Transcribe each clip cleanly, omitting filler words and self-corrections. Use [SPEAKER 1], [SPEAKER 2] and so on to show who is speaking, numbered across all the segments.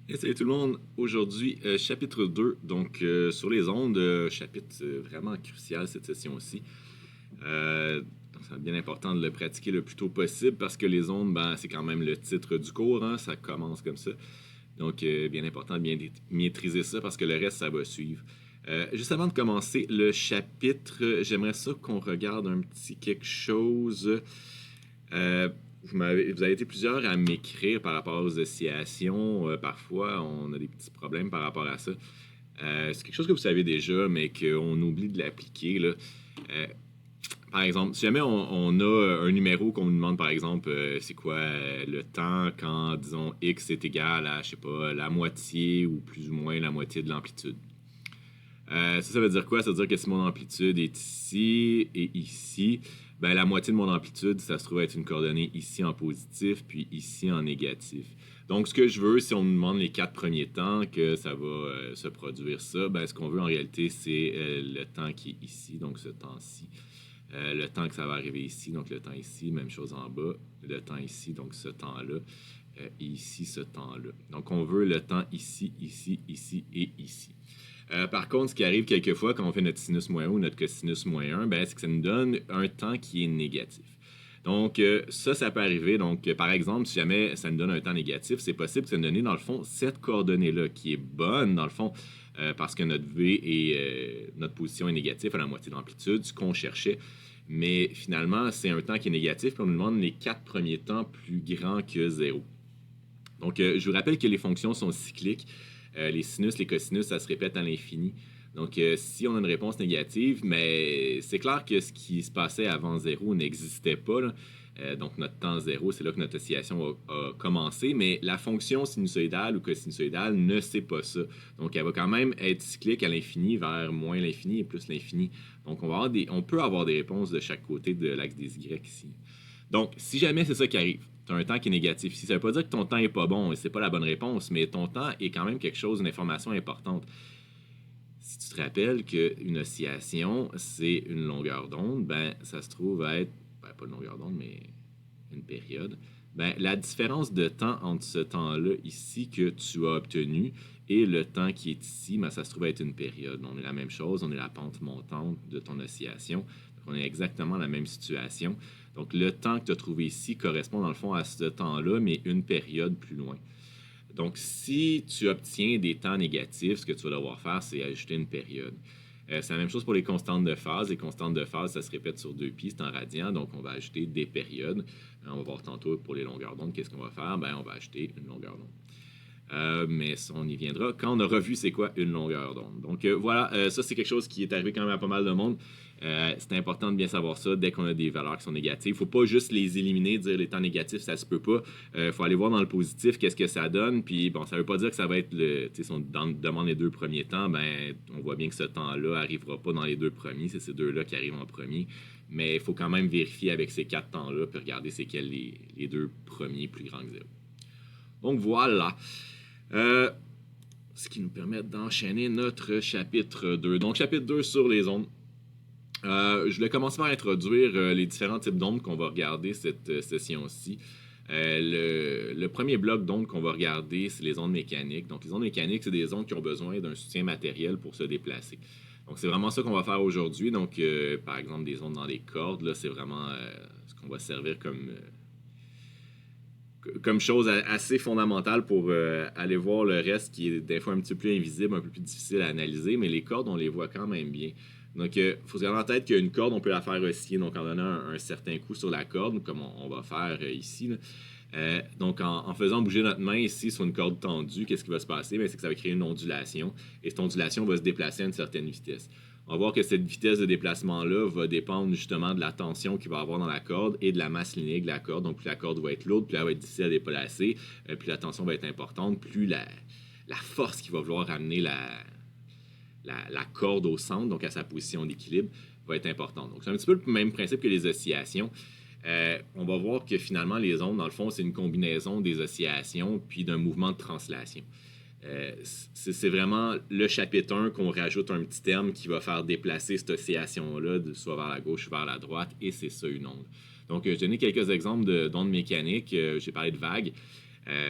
[SPEAKER 1] Et salut tout le monde, aujourd'hui chapitre 2, donc sur les ondes, chapitre vraiment crucial cette session-ci. Donc c'est bien important de le pratiquer le plus tôt possible parce que les ondes, ben, c'est quand même le titre du cours, hein, ça commence comme ça. Donc bien important de bien maîtriser ça parce que le reste, ça va suivre. Juste avant de commencer le chapitre, j'aimerais ça qu'on regarde un petit quelque chose. Euh, vous avez été plusieurs à m'écrire par rapport aux oscillations. Parfois, on a des petits problèmes par rapport à ça. C'est quelque chose que vous savez déjà, mais qu'on oublie de l'appliquer, là. Euh, Par exemple, si jamais on a un numéro qu'on nous demande, par exemple, c'est quoi le temps quand, disons, x est égal à, je sais pas, la moitié ou plus ou moins la moitié de l'amplitude. Ça veut dire quoi? Ça veut dire que si mon amplitude est ici et ici, ben, la moitié de mon amplitude, ça se trouve être une coordonnée ici en positif, puis ici en négatif. Donc, ce que je veux, si on me demande les 4 premiers temps que ça va se produire ça, ben, ce qu'on veut en réalité, c'est le temps qui est ici, donc ce temps-ci. Le temps que ça va arriver ici, donc le temps ici, même chose en bas. Le temps ici, donc ce temps-là. Et ici, ce temps-là. Donc, on veut le temps ici, ici, ici et ici. Par contre, ce qui arrive quelquefois quand on fait notre sinus moins 1 ou notre cosinus moins 1, ben, c'est que ça nous donne un temps qui est négatif. Donc, ça peut arriver. Donc, par exemple, si jamais ça nous donne un temps négatif, c'est possible que ça nous donne, dans le fond, cette coordonnée-là qui est bonne, dans le fond, parce que notre V et notre position est négative à la moitié d'amplitude, ce qu'on cherchait. Mais finalement, c'est un temps qui est négatif, puis on nous demande les 4 premiers temps plus grands que 0. Donc, je vous rappelle que les fonctions sont cycliques. Les sinus, les cosinus, ça se répète à l'infini. Donc, si on a une réponse négative, mais c'est clair que ce qui se passait avant 0 n'existait pas, là. Donc, notre temps 0, c'est là que notre oscillation a commencé, mais la fonction sinusoïdale ou cosinusoïdale ne sait pas ça. Donc, elle va quand même être cyclique à l'infini vers moins l'infini et plus l'infini. Donc, on peut avoir des réponses de chaque côté de l'axe des Y ici. Donc, si jamais c'est ça qui arrive, tu as un temps qui est négatif ici, ça ne veut pas dire que ton temps n'est pas bon et c'est pas la bonne réponse, mais ton temps est quand même quelque chose, une information importante. Si tu te rappelles qu'une oscillation, c'est une longueur d'onde, ben ça se trouve être, ben, pas une longueur d'onde, mais une période. Ben, la différence de temps entre ce temps-là ici que tu as obtenu et le temps qui est ici, ben, ça se trouve être une période. On est la même chose, on est la pente montante de ton oscillation. Donc, on est exactement la même situation. Donc, le temps que tu as trouvé ici correspond dans le fond à ce temps-là, mais une période plus loin. Donc, si tu obtiens des temps négatifs, ce que tu vas devoir faire, c'est ajouter une période. C'est la même chose pour les constantes de phase. Les constantes de phase, ça se répète sur 2π, c'est en radian, donc on va ajouter des périodes. On va voir tantôt pour les longueurs d'onde, qu'est-ce qu'on va faire? Ben, on va ajouter une longueur d'onde. Mais on y viendra quand on aura vu c'est quoi une longueur d'onde. Donc voilà, ça c'est quelque chose qui est arrivé quand même à pas mal de monde. C'est important de bien savoir ça dès qu'on a des valeurs qui sont négatives. Il ne faut pas juste les éliminer, dire les temps négatifs, ça se peut pas. Il faut aller voir dans le positif qu'est-ce que ça donne. Puis bon, ça veut pas dire que ça va être si on demande les 2 premiers temps, ben on voit bien que ce temps-là arrivera pas dans les 2 premiers, c'est ces deux-là qui arrivent en premier. Mais il faut quand même vérifier avec ces 4 temps-là, puis regarder c'est quels les 2 premiers plus grands que 0. Donc voilà. Ce qui nous permet d'enchaîner notre chapitre 2. Donc, chapitre 2 sur les ondes. Je vais commencer par introduire les différents types d'ondes qu'on va regarder cette session-ci. Le premier bloc d'ondes qu'on va regarder, c'est les ondes mécaniques. Donc, les ondes mécaniques, c'est des ondes qui ont besoin d'un soutien matériel pour se déplacer. Donc, c'est vraiment ça qu'on va faire aujourd'hui. Donc, par exemple, des ondes dans les cordes, là, c'est vraiment ce qu'on va servir comme chose assez fondamentale pour aller voir le reste qui est des fois un petit peu plus invisible, un peu plus difficile à analyser, mais les cordes, on les voit quand même bien. Donc, il faut se garder en tête qu'une corde, on peut la faire osciller donc en donnant un certain coup sur la corde, comme on va faire ici. Donc, en faisant bouger notre main ici sur une corde tendue, qu'est-ce qui va se passer? Bien, c'est que ça va créer une ondulation, et cette ondulation va se déplacer à une certaine vitesse. On va voir que cette vitesse de déplacement-là va dépendre justement de la tension qu'il va avoir dans la corde et de la masse linéaire de la corde. Donc, plus la corde va être lourde, plus elle va être difficile à déplacer, plus la tension va être importante, plus la force qui va vouloir amener la corde au centre, donc à sa position d'équilibre, va être importante. Donc, c'est un petit peu le même principe que les oscillations. On va voir que finalement, les ondes, dans le fond, c'est une combinaison des oscillations puis d'un mouvement de translation. C'est vraiment le chapitre 1 qu'on rajoute un petit terme qui va faire déplacer cette oscillation-là, soit vers la gauche ou vers la droite, et c'est ça une onde. Donc, je vais donner quelques exemples d'ondes mécaniques. J'ai parlé de vagues.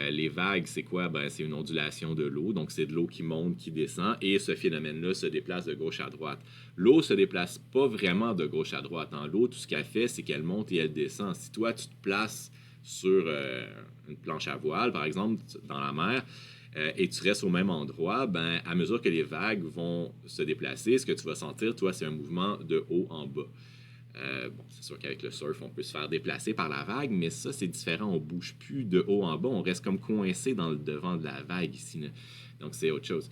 [SPEAKER 1] Les vagues, c'est quoi? Ben, c'est une ondulation de l'eau, donc c'est de l'eau qui monte, qui descend, et ce phénomène-là se déplace de gauche à droite. L'eau se déplace pas vraiment de gauche à droite. Dans l'eau, tout ce qu'elle fait, c'est qu'elle monte et elle descend. Si toi, tu te places sur une planche à voile, par exemple, dans la mer, et tu restes au même endroit, ben, à mesure que les vagues vont se déplacer, ce que tu vas sentir, toi, c'est un mouvement de haut en bas. Bon, c'est sûr qu'avec le surf, on peut se faire déplacer par la vague, mais ça, c'est différent. On bouge plus de haut en bas. On reste comme coincé dans le devant de la vague ici, là. Donc, c'est autre chose.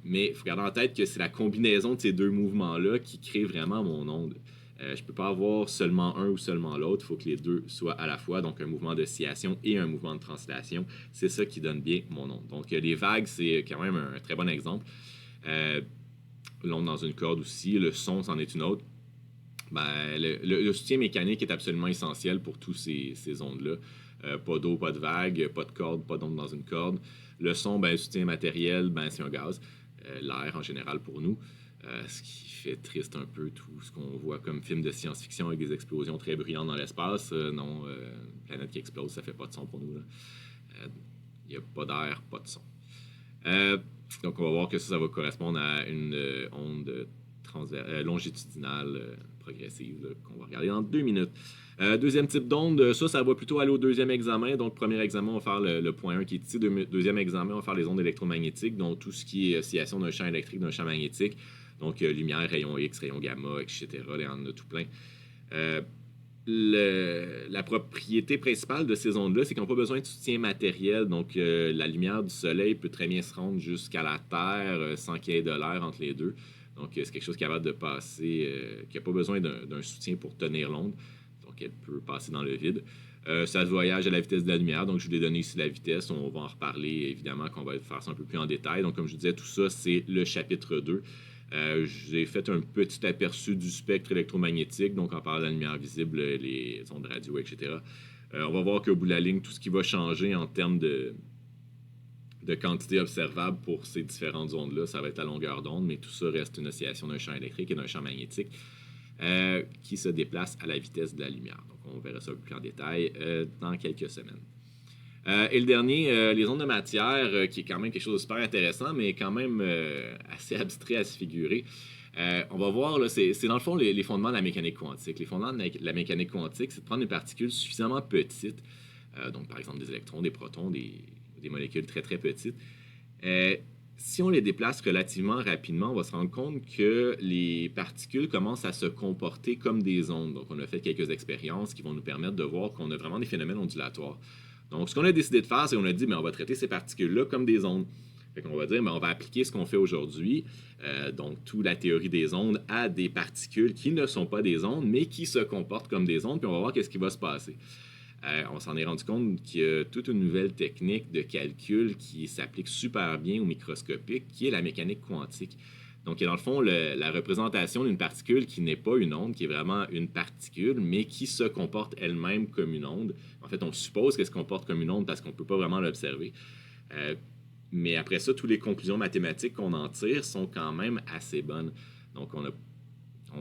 [SPEAKER 1] Mais il faut garder en tête que c'est la combinaison de ces deux mouvements-là qui crée vraiment mon onde. Je ne peux pas avoir seulement un ou seulement l'autre. Il faut que les deux soient à la fois. Donc, un mouvement d'oscillation et un mouvement de translation. C'est ça qui donne bien mon onde. Donc, les vagues, c'est quand même un très bon exemple. L'onde dans une corde aussi. Le son, c'en est une autre. Ben, le soutien mécanique est absolument essentiel pour tous ces ondes-là. Pas d'eau, pas de vague, pas de corde, pas d'onde dans une corde. Le son, ben, le soutien matériel, ben, c'est un gaz. L'air en général pour nous. Ce qui fait triste un peu tout ce qu'on voit comme film de science-fiction avec des explosions très bruyantes dans l'espace. Non, une planète qui explose, ça fait pas de son pour nous. Il n'y a pas d'air, pas de son. Donc, on va voir que ça va correspondre à une onde longitudinale progressive qu'on va regarder dans 2 minutes. Deuxième type d'onde, ça va plutôt aller au deuxième examen. Donc, premier examen, on va faire le point 1 qui est ici. Deuxième examen, on va faire les ondes électromagnétiques, donc tout ce qui est oscillation d'un champ électrique, d'un champ magnétique. Donc, lumière, rayons X, rayons gamma, etc. Il y en a tout plein. La propriété principale de ces ondes-là, c'est qu'ils n'ont pas besoin de soutien matériel. Donc, la lumière du soleil peut très bien se rendre jusqu'à la Terre sans qu'il y ait de l'air entre les deux. Donc, c'est quelque chose qui est capable de passer, qui n'a pas besoin d'un soutien pour tenir l'onde. Donc, elle peut passer dans le vide. Ça voyage à la vitesse de la lumière. Donc, je vous ai donné ici la vitesse. On va en reparler, évidemment, qu'on va faire ça un peu plus en détail. Donc, comme je vous disais, tout ça, c'est le chapitre 2. J'ai fait un petit aperçu du spectre électromagnétique, donc on parle de la lumière visible, les ondes radio, etc. On va voir qu'au bout de la ligne, tout ce qui va changer en termes de quantité observable pour ces différentes ondes-là, ça va être la longueur d'onde, mais tout ça reste une oscillation d'un champ électrique et d'un champ magnétique qui se déplace à la vitesse de la lumière. Donc on verra ça plus en détail dans quelques semaines. Et le dernier, les ondes de matière, qui est quand même quelque chose de super intéressant, mais quand même assez abstrait à se figurer. On va voir, là, c'est dans le fond les fondements de la mécanique quantique. Les fondements de la mécanique quantique, c'est de prendre des particules suffisamment petites, donc par exemple des électrons, des protons, des molécules très très petites. Si on les déplace relativement rapidement, on va se rendre compte que les particules commencent à se comporter comme des ondes. Donc on a fait quelques expériences qui vont nous permettre de voir qu'on a vraiment des phénomènes ondulatoires. Donc, ce qu'on a décidé de faire, c'est qu'on a dit, on va traiter ces particules-là comme des ondes. Fait qu'on va dire, on va appliquer ce qu'on fait aujourd'hui, donc toute la théorie des ondes, à des particules qui ne sont pas des ondes, mais qui se comportent comme des ondes, puis on va voir qu'est-ce qui va se passer. On s'en est rendu compte qu'il y a toute une nouvelle technique de calcul qui s'applique super bien au microscopique, qui est la mécanique quantique. Donc, dans le fond, la représentation d'une particule qui n'est pas une onde, qui est vraiment une particule, mais qui se comporte elle-même comme une onde. En fait, on suppose qu'elle se comporte comme une onde parce qu'on ne peut pas vraiment l'observer. Mais après ça, toutes les conclusions mathématiques qu'on en tire sont quand même assez bonnes. Donc,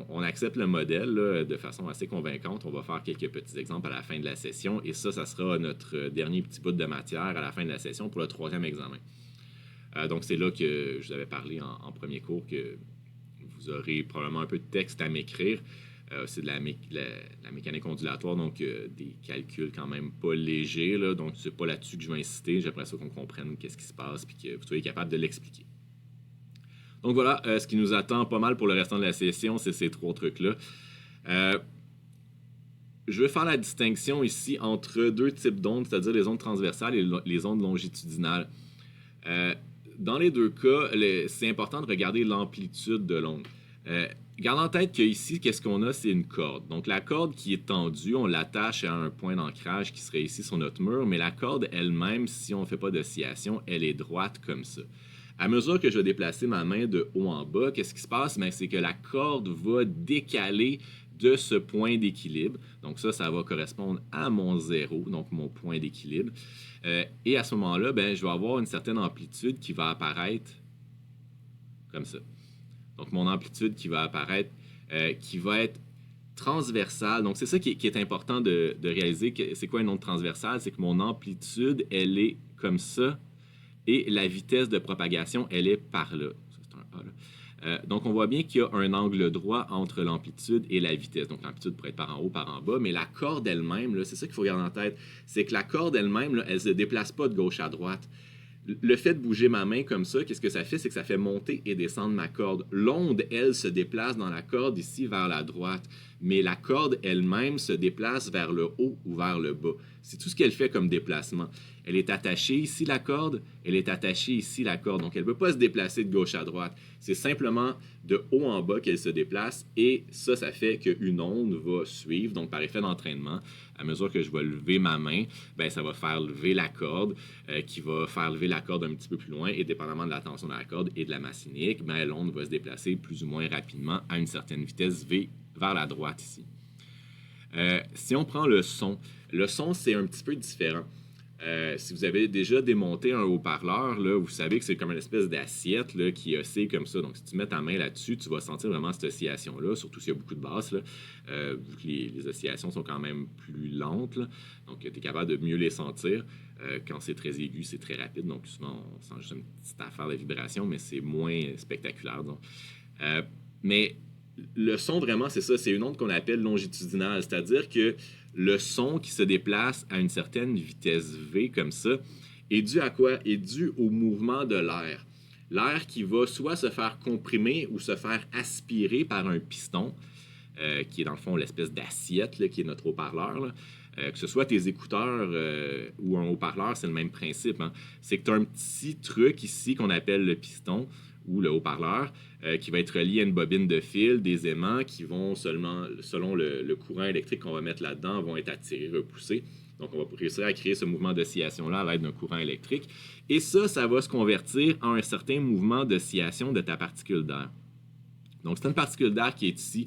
[SPEAKER 1] on accepte le modèle là, de façon assez convaincante. On va faire quelques petits exemples à la fin de la session. Et ça sera notre dernier petit bout de matière à la fin de la session pour le 3e examen. Donc, c'est là que je vous avais parlé en premier cours que vous aurez probablement un peu de texte à m'écrire. C'est de la mécanique ondulatoire, donc des calculs quand même pas légers. Là, donc, c'est pas là-dessus que je vais insister. J'aimerais ça qu'on comprenne qu'est-ce qui se passe et que vous soyez capable de l'expliquer. Donc, voilà, ce qui nous attend pas mal pour le restant de la session, c'est ces 3 trucs-là. Je vais faire la distinction ici entre 2 types d'ondes, c'est-à-dire les ondes transversales et les ondes longitudinales. Dans les 2 cas, c'est important de regarder l'amplitude de l'onde. Garde en tête qu'ici, qu'est-ce qu'on a? C'est une corde. Donc, la corde qui est tendue, on l'attache à un point d'ancrage qui serait ici sur notre mur, mais la corde elle-même, si on ne fait pas d'oscillation, elle est droite comme ça. À mesure que je vais déplacer ma main de haut en bas, qu'est-ce qui se passe? C'est que la corde va décaler de ce point d'équilibre. Donc ça va correspondre à mon 0, donc mon point d'équilibre. Et à ce moment-là, je vais avoir une certaine amplitude qui va apparaître comme ça. Donc mon amplitude qui va apparaître, qui va être transversale. Donc, c'est ça qui est important de réaliser. C'est quoi une onde transversale? C'est que mon amplitude, elle est comme ça, et la vitesse de propagation, elle est par là. Ça, c'est un A, là. Donc, on voit bien qu'il y a un angle droit entre l'amplitude et la vitesse. Donc, l'amplitude pourrait être par en haut, par en bas, mais la corde elle-même, là, c'est ça qu'il faut garder en tête, c'est que la corde elle-même, là, elle ne se déplace pas de gauche à droite. Le fait de bouger ma main comme ça, qu'est-ce que ça fait? C'est que ça fait monter et descendre ma corde. L'onde, elle, se déplace dans la corde ici vers la droite, mais la corde elle-même se déplace vers le haut ou vers le bas. C'est tout ce qu'elle fait comme déplacement. Elle est attachée ici, la corde. Elle est attachée ici, la corde. Donc, elle ne peut pas se déplacer de gauche à droite. C'est simplement de haut en bas qu'elle se déplace. Et ça fait qu'une onde va suivre. Donc, par effet d'entraînement, à mesure que je vais lever ma main, bien, ça va faire lever la corde, qui va faire lever la corde un petit peu plus loin. Et dépendamment de la tension de la corde et de la masse cinétique, bien, l'onde va se déplacer plus ou moins rapidement à une certaine vitesse V vers la droite ici. Si on prend le son, c'est un petit peu différent. Si vous avez déjà démonté un haut-parleur, là, vous savez que c'est comme une espèce d'assiette là, qui oscille comme ça. Donc, si tu mets ta main là-dessus, tu vas sentir vraiment cette oscillation-là, surtout s'il y a beaucoup de basses, là, vu que les oscillations sont quand même plus lentes. Là. Donc, tu es capable de mieux les sentir. Quand c'est très aigu, c'est très rapide. Donc, souvent, on sent juste une petite affaire de vibration, mais c'est moins spectaculaire. Donc. Mais le son, vraiment, c'est ça. C'est une onde qu'on appelle longitudinale. C'est-à-dire que le son qui se déplace à une certaine vitesse V, comme ça, est dû à quoi? Est dû au mouvement de l'air. L'air qui va soit se faire comprimer ou se faire aspirer par un piston, qui est dans le fond l'espèce d'assiette là, qui est notre haut-parleur. Là. Que ce soit tes écouteurs ou un haut-parleur, c'est le même principe. Hein. C'est que tu as un petit truc ici qu'on appelle le piston ou le haut-parleur, qui va être relié à une bobine de fil, des aimants qui vont seulement, selon le courant électrique qu'on va mettre là-dedans, vont être attirés, repoussés. Donc, on va réussir à créer ce mouvement d'oscillation-là à l'aide d'un courant électrique. Et ça va se convertir en un certain mouvement d'oscillation de ta particule d'air. Donc, c'est une particule d'air qui est ici.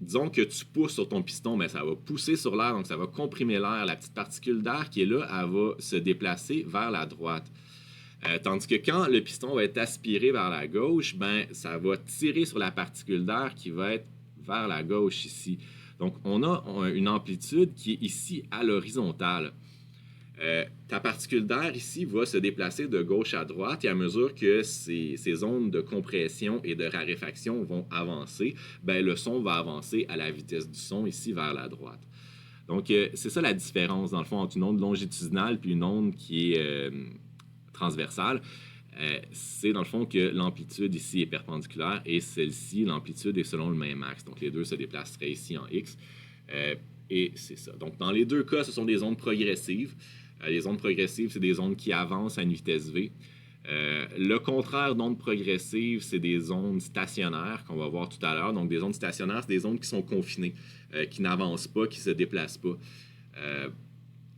[SPEAKER 1] Disons que tu pousses sur ton piston, mais ça va pousser sur l'air, donc ça va comprimer l'air. La petite particule d'air qui est là, elle va se déplacer vers la droite. Tandis que quand le piston va être aspiré vers la gauche, ben, ça va tirer sur la particule d'air qui va être vers la gauche ici. Donc, on a une amplitude qui est ici à l'horizontale. Ta particule d'air ici va se déplacer de gauche à droite et à mesure que ces ondes de compression et de raréfaction vont avancer, ben, le son va avancer à la vitesse du son ici vers la droite. Donc, c'est ça la différence, dans le fond, entre une onde longitudinale et une onde qui est transversale. C'est dans le fond que l'amplitude ici est perpendiculaire et celle-ci, l'amplitude est selon le même axe. Donc, les deux se déplaceraient ici en X. Et c'est ça. Donc, dans les deux cas, ce sont des ondes progressives. Les ondes progressives, c'est des ondes qui avancent à une vitesse V. Le contraire d'ondes progressives, c'est des ondes stationnaires qu'on va voir tout à l'heure. Donc, des ondes stationnaires, c'est des ondes qui sont confinées, qui n'avancent pas, qui ne se déplacent pas.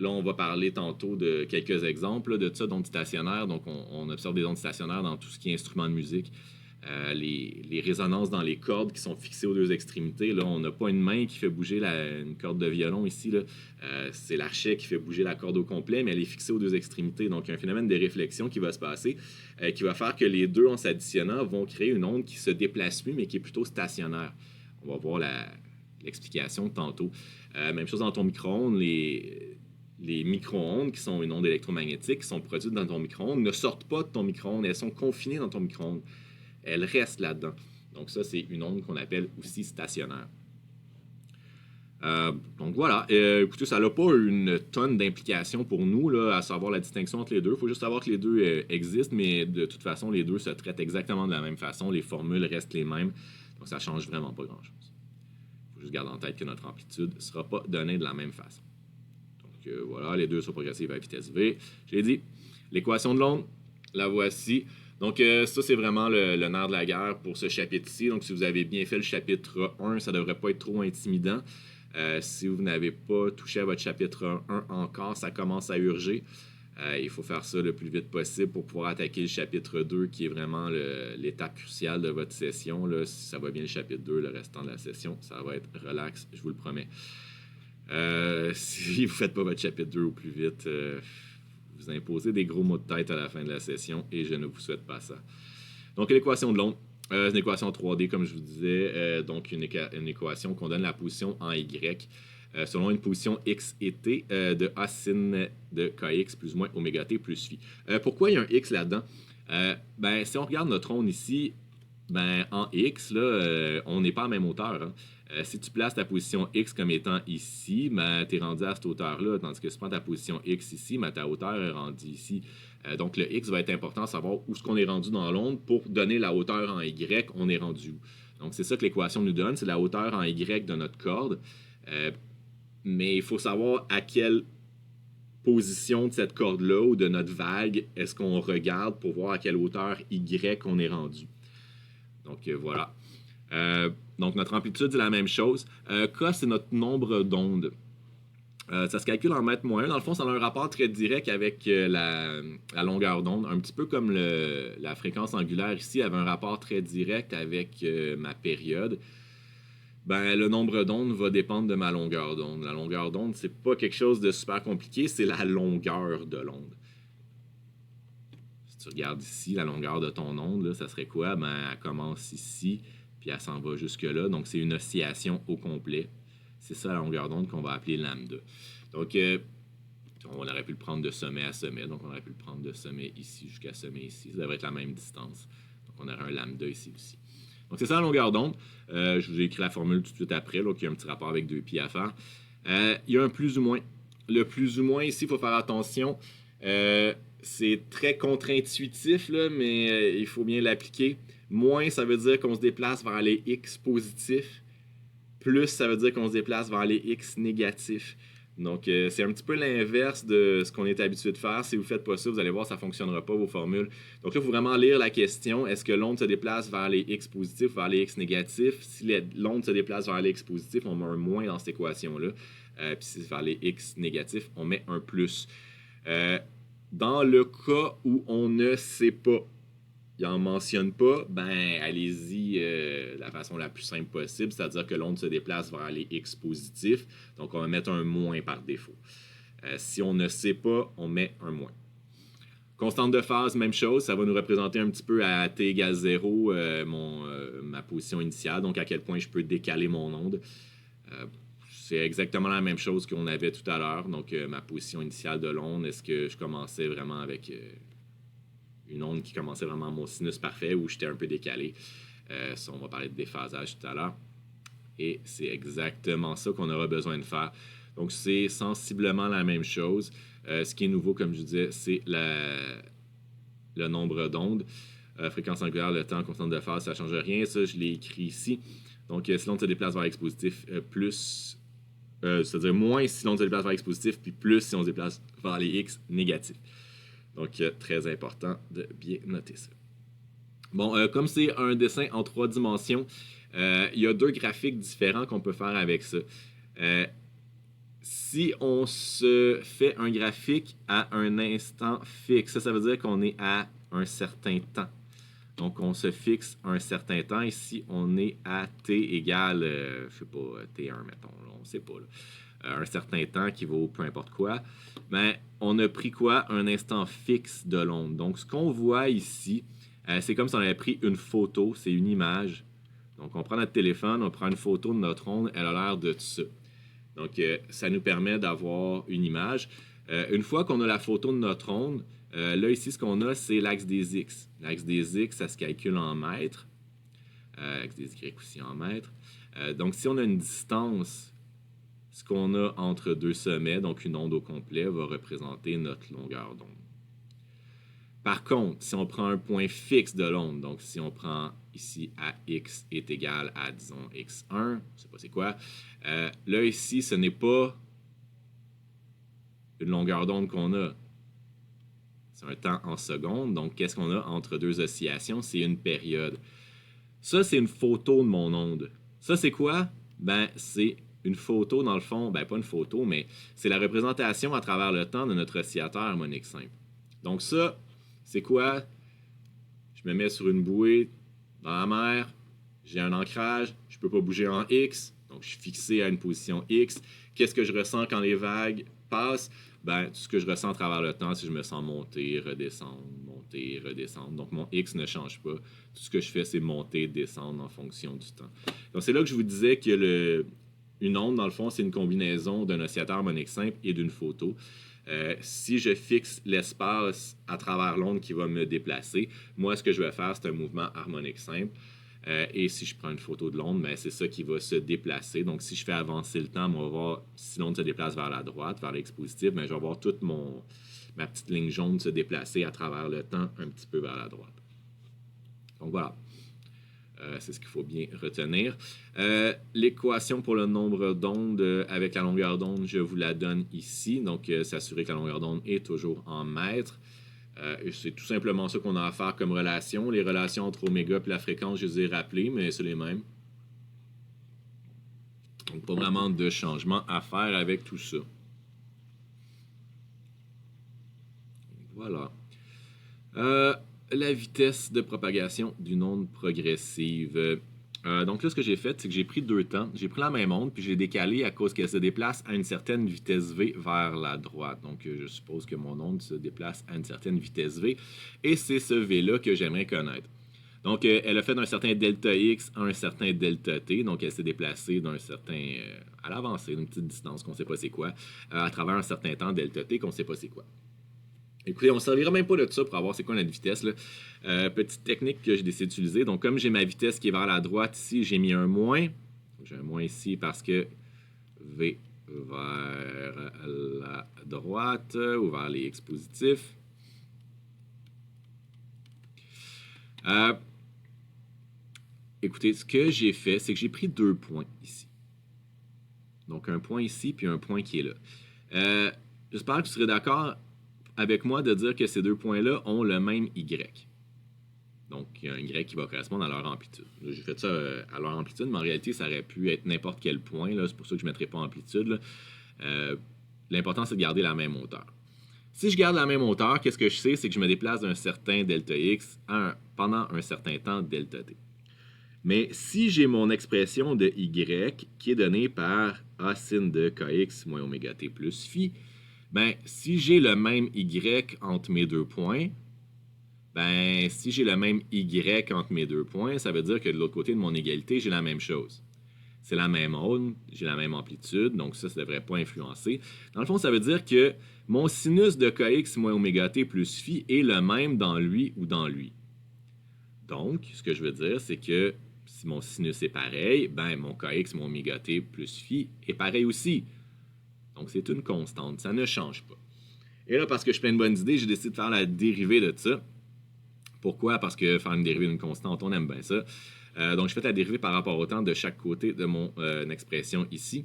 [SPEAKER 1] Là, on va parler tantôt de quelques exemples de ça, d'ondes stationnaires. Donc, on observe des ondes stationnaires dans tout ce qui est instrument de musique. Les résonances dans les cordes qui sont fixées aux deux extrémités. Là, on n'a pas une main qui fait bouger une corde de violon ici. Là. C'est l'archet qui fait bouger la corde au complet, mais elle est fixée aux deux extrémités. Donc, il y a un phénomène de réflexion qui va se passer, qui va faire que les deux, en s'additionnant, vont créer une onde qui se déplace plus, mais qui est plutôt stationnaire. On va voir l'explication tantôt. Même chose dans ton micro-ondes. Les micro-ondes, qui sont une onde électromagnétique, qui sont produites dans ton micro-ondes, ne sortent pas de ton micro-ondes. Elles sont confinées dans ton micro-ondes. Elle reste là-dedans. Donc ça, c'est une onde qu'on appelle aussi stationnaire. Donc voilà. Écoutez, ça n'a pas une tonne d'implications pour nous, là, à savoir la distinction entre les deux. Il faut juste savoir que les deux existent, mais de toute façon, les deux se traitent exactement de la même façon. Les formules restent les mêmes. Donc ça ne change vraiment pas grand-chose. Il faut juste garder en tête que notre amplitude ne sera pas donnée de la même façon. Donc voilà, les deux sont progressives à vitesse V. Je l'ai dit. L'équation de l'onde, la voici. Donc, ça, c'est vraiment le nerf de la guerre pour ce chapitre-ci. Donc, si vous avez bien fait le chapitre 1, ça ne devrait pas être trop intimidant. Si vous n'avez pas touché à votre chapitre 1 encore, ça commence à urger. Il faut faire ça le plus vite possible pour pouvoir attaquer le chapitre 2, qui est vraiment l'étape cruciale de votre session. Là, si ça va bien le chapitre 2, le restant de la session, ça va être relax, je vous le promets. Si vous ne faites pas votre chapitre 2 au plus vite, vous imposez des gros maux de tête à la fin de la session et je ne vous souhaite pas ça. Donc, l'équation de l'onde. C'est une équation 3D, comme je vous disais. Donc, une équation qu'on donne la position en Y selon une position X et T de A sin de KX plus ou moins oméga T plus phi. Pourquoi il y a un X là-dedans? Si on regarde notre onde ici, en X, là, on n'est pas à la même hauteur. Hein. Si tu places ta position X comme étant ici, tu es rendu à cette hauteur-là. Tandis que si tu prends ta position X ici, ta hauteur est rendue ici. Donc, le X va être important à savoir où est-ce qu'on est rendu dans l'onde pour donner la hauteur en Y, on est rendu où. Donc, c'est ça que l'équation nous donne, c'est la hauteur en Y de notre corde. Mais il faut savoir à quelle position de cette corde-là ou de notre vague est-ce qu'on regarde pour voir à quelle hauteur Y on est rendu. Donc, voilà. Donc, notre amplitude, c'est la même chose. K, c'est notre nombre d'ondes. Ça se calcule en mètres moins 1. Dans le fond, ça a un rapport très direct avec la longueur d'onde. Un petit peu comme la fréquence angulaire ici avait un rapport très direct avec ma période. Le nombre d'ondes va dépendre de ma longueur d'onde. La longueur d'onde, c'est pas quelque chose de super compliqué, c'est la longueur de l'onde. Si tu regardes ici, la longueur de ton onde, là, ça serait quoi? Elle commence ici, puis elle s'en va jusque-là. Donc, c'est une oscillation au complet. C'est ça la longueur d'onde qu'on va appeler lambda. Donc, on aurait pu le prendre de sommet à sommet. Donc, on aurait pu le prendre de sommet ici jusqu'à sommet ici. Ça devrait être la même distance. Donc, on aurait un lambda ici aussi. Donc, c'est ça la longueur d'onde. Je vous ai écrit la formule tout de suite après, là, qui a un petit rapport avec 2π à faire. Il y a un plus ou moins. Le plus ou moins ici, il faut faire attention. C'est très contre-intuitif, là, mais il faut bien l'appliquer. Moins, ça veut dire qu'on se déplace vers les X positifs. Plus, ça veut dire qu'on se déplace vers les X négatifs. Donc, c'est un petit peu l'inverse de ce qu'on est habitué de faire. Si vous ne faites pas ça, vous allez voir, ça ne fonctionnera pas, vos formules. Donc là, il faut vraiment lire la question. Est-ce que l'onde se déplace vers les X positifs ou vers les X négatifs? Si l'onde se déplace vers les X positifs, on met un moins dans cette équation-là. Puis si c'est vers les X négatifs, on met un plus. Dans le cas où on ne sait pas, il n'en mentionne pas, allez-y la façon la plus simple possible, c'est-à-dire que l'onde se déplace vers les X positifs, donc on va mettre un moins par défaut. Si on ne sait pas, on met un moins. Constante de phase, même chose, ça va nous représenter un petit peu à t égale 0 ma position initiale, donc à quel point je peux décaler mon onde. C'est exactement la même chose qu'on avait tout à l'heure, donc ma position initiale de l'onde, est-ce que je commençais vraiment avec une onde qui commençait vraiment à mon sinus parfait ou j'étais un peu décalé. Ça, on va parler de déphasage tout à l'heure. Et c'est exactement ça qu'on aura besoin de faire. Donc, c'est sensiblement la même chose. Ce qui est nouveau, comme je disais, c'est le nombre d'ondes. Fréquence angulaire, le temps, constante de phase, ça ne change rien. Ça, je l'ai écrit ici. Donc, si l'onde se déplace vers X positif, plus... c'est-à-dire moins si l'onde se déplace vers X positif, puis plus si on se déplace vers les X négatifs. Donc, très important de bien noter ça. Bon, comme c'est un dessin en 3 dimensions, il y a 2 graphiques différents qu'on peut faire avec ça. Si on se fait un graphique à un instant fixe, ça veut dire qu'on est à un certain temps. Donc, on se fixe un certain temps. Ici, on est à t égale, je sais pas, t1, mettons. Là, on ne sait pas. Là. Un certain temps qui vaut peu importe quoi. On a pris quoi? Un instant fixe de l'onde. Donc, ce qu'on voit ici, c'est comme si on avait pris une photo. C'est une image. Donc, on prend notre téléphone, on prend une photo de notre onde. Elle a l'air de ça. Donc, ça nous permet d'avoir une image. Une fois qu'on a la photo de notre onde, là, ici, ce qu'on a, c'est l'axe des X. L'axe des X, ça se calcule en mètres. L'axe des Y aussi en mètres. Donc, si on a une distance, ce qu'on a entre 2 sommets, donc une onde au complet, va représenter notre longueur d'onde. Par contre, si on prend un point fixe de l'onde, donc si on prend ici AX est égal à, disons, X1, je ne sais pas c'est quoi, là, ici, ce n'est pas une longueur d'onde qu'on a. C'est un temps en secondes. Donc, qu'est-ce qu'on a entre 2 oscillations? C'est une période. Ça, c'est une photo de mon onde. Ça, c'est quoi? C'est une photo, dans le fond. Pas une photo, mais c'est la représentation à travers le temps de notre oscillateur harmonique simple. Donc, ça, c'est quoi? Je me mets sur une bouée dans la mer. J'ai un ancrage. Je ne peux pas bouger en X. Donc, je suis fixé à une position X. Qu'est-ce que je ressens quand les vagues passent? Tout ce que je ressens à travers le temps, c'est que je me sens monter, redescendre, monter, redescendre. Donc, mon X ne change pas. Tout ce que je fais, c'est monter, descendre en fonction du temps. Donc, c'est là que je vous disais que une onde, dans le fond, c'est une combinaison d'un oscillateur harmonique simple et d'une photo. Si je fixe l'espace à travers l'onde qui va me déplacer, moi, ce que je vais faire, c'est un mouvement harmonique simple. Et si je prends une photo de l'onde, ben, c'est ça qui va se déplacer. Donc, si je fais avancer le temps, on va voir si l'onde se déplace vers la droite, vers l'expositif, ben, je vais voir toute ma petite ligne jaune se déplacer à travers le temps un petit peu vers la droite. Donc, voilà. C'est ce qu'il faut bien retenir. L'équation pour le nombre d'ondes avec la longueur d'onde, je vous la donne ici. Donc, s'assurer que la longueur d'onde est toujours en mètres. C'est tout simplement ça qu'on a à faire comme relation. Les relations entre oméga et la fréquence, je les ai rappelées, mais c'est les mêmes. Donc, pas vraiment de changement à faire avec tout ça. Voilà. La vitesse de propagation d'une onde progressive. Donc là, ce que j'ai fait, c'est que j'ai pris deux temps. J'ai pris la même onde, puis j'ai décalé à cause qu'elle se déplace à une certaine vitesse V vers la droite. Donc, je suppose que mon onde se déplace à une certaine vitesse V. Et c'est ce V-là que j'aimerais connaître. Donc, elle a fait d'un certain delta X à un certain delta T. Donc, elle s'est déplacée d'un certain... à l'avancée, d'une petite distance qu'on ne sait pas c'est quoi, à travers un certain temps delta T qu'on ne sait pas c'est quoi. Écoutez, on ne servira même pas de ça pour avoir c'est quoi notre vitesse. Là. Petite technique que j'ai décidé d'utiliser. Donc, comme j'ai ma vitesse qui est vers la droite ici, j'ai mis un moins. J'ai un moins ici parce que V vers la droite ou vers les X positifs. Écoutez, ce que j'ai fait, c'est que j'ai pris deux points ici. Donc, un point ici, puis un point qui est là. J'espère que vous serez d'accord avec moi de dire que ces deux points-là ont le même Y. Donc, il y a un Y qui va correspondre à leur amplitude. Là, j'ai fait ça à leur amplitude, mais en réalité, ça aurait pu être n'importe quel point. C'est pour ça que je ne mettrai pas amplitude. L'important, c'est de garder la même hauteur. Si je garde la même hauteur, qu'est-ce que je sais? C'est que je me déplace d'un certain delta X pendant un certain temps delta T. Mais si j'ai mon expression de Y qui est donnée par A sin de Kx moins oméga T plus phi, ben, si j'ai le même Y entre mes deux points, ben, si j'ai le même Y entre mes deux points, ça veut dire que de l'autre côté de mon égalité, j'ai la même chose. C'est la même onde, j'ai la même amplitude, donc ça ne devrait pas influencer. Dans le fond, ça veut dire que mon sinus de Kx moins oméga T plus phi est le même dans lui ou dans lui. Donc, ce que je veux dire, c'est que si mon sinus est pareil, ben, mon Kx moins oméga T plus phi est pareil aussi. Donc, c'est une constante. Ça ne change pas. Et là, parce que je fais une bonne idée, j'ai décidé de faire la dérivée de ça. Pourquoi? Parce que faire une dérivée d'une constante, on aime bien ça. Donc, je fais la dérivée par rapport au temps de chaque côté de mon expression ici.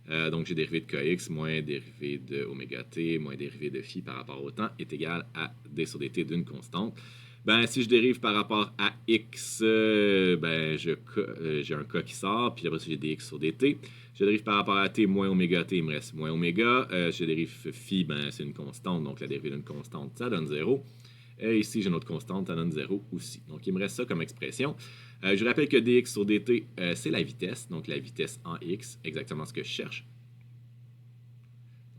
[SPEAKER 1] Donc, j'ai dérivé de Kx moins dérivé de oméga t moins dérivé de phi par rapport au temps est égal à d sur dt d'une constante. Ben, si je dérive par rapport à x, ben, j'ai un k qui sort, puis après ça, j'ai dx sur dt. Je dérive par rapport à t moins oméga t, il me reste moins oméga. Je dérive phi, ben, c'est une constante, donc la dérivée d'une constante, ça donne 0. Et ici, j'ai une autre constante, ça donne 0 aussi. Donc, il me reste ça comme expression. Je rappelle que dx sur dt, c'est la vitesse, donc la vitesse en x, exactement ce que je cherche.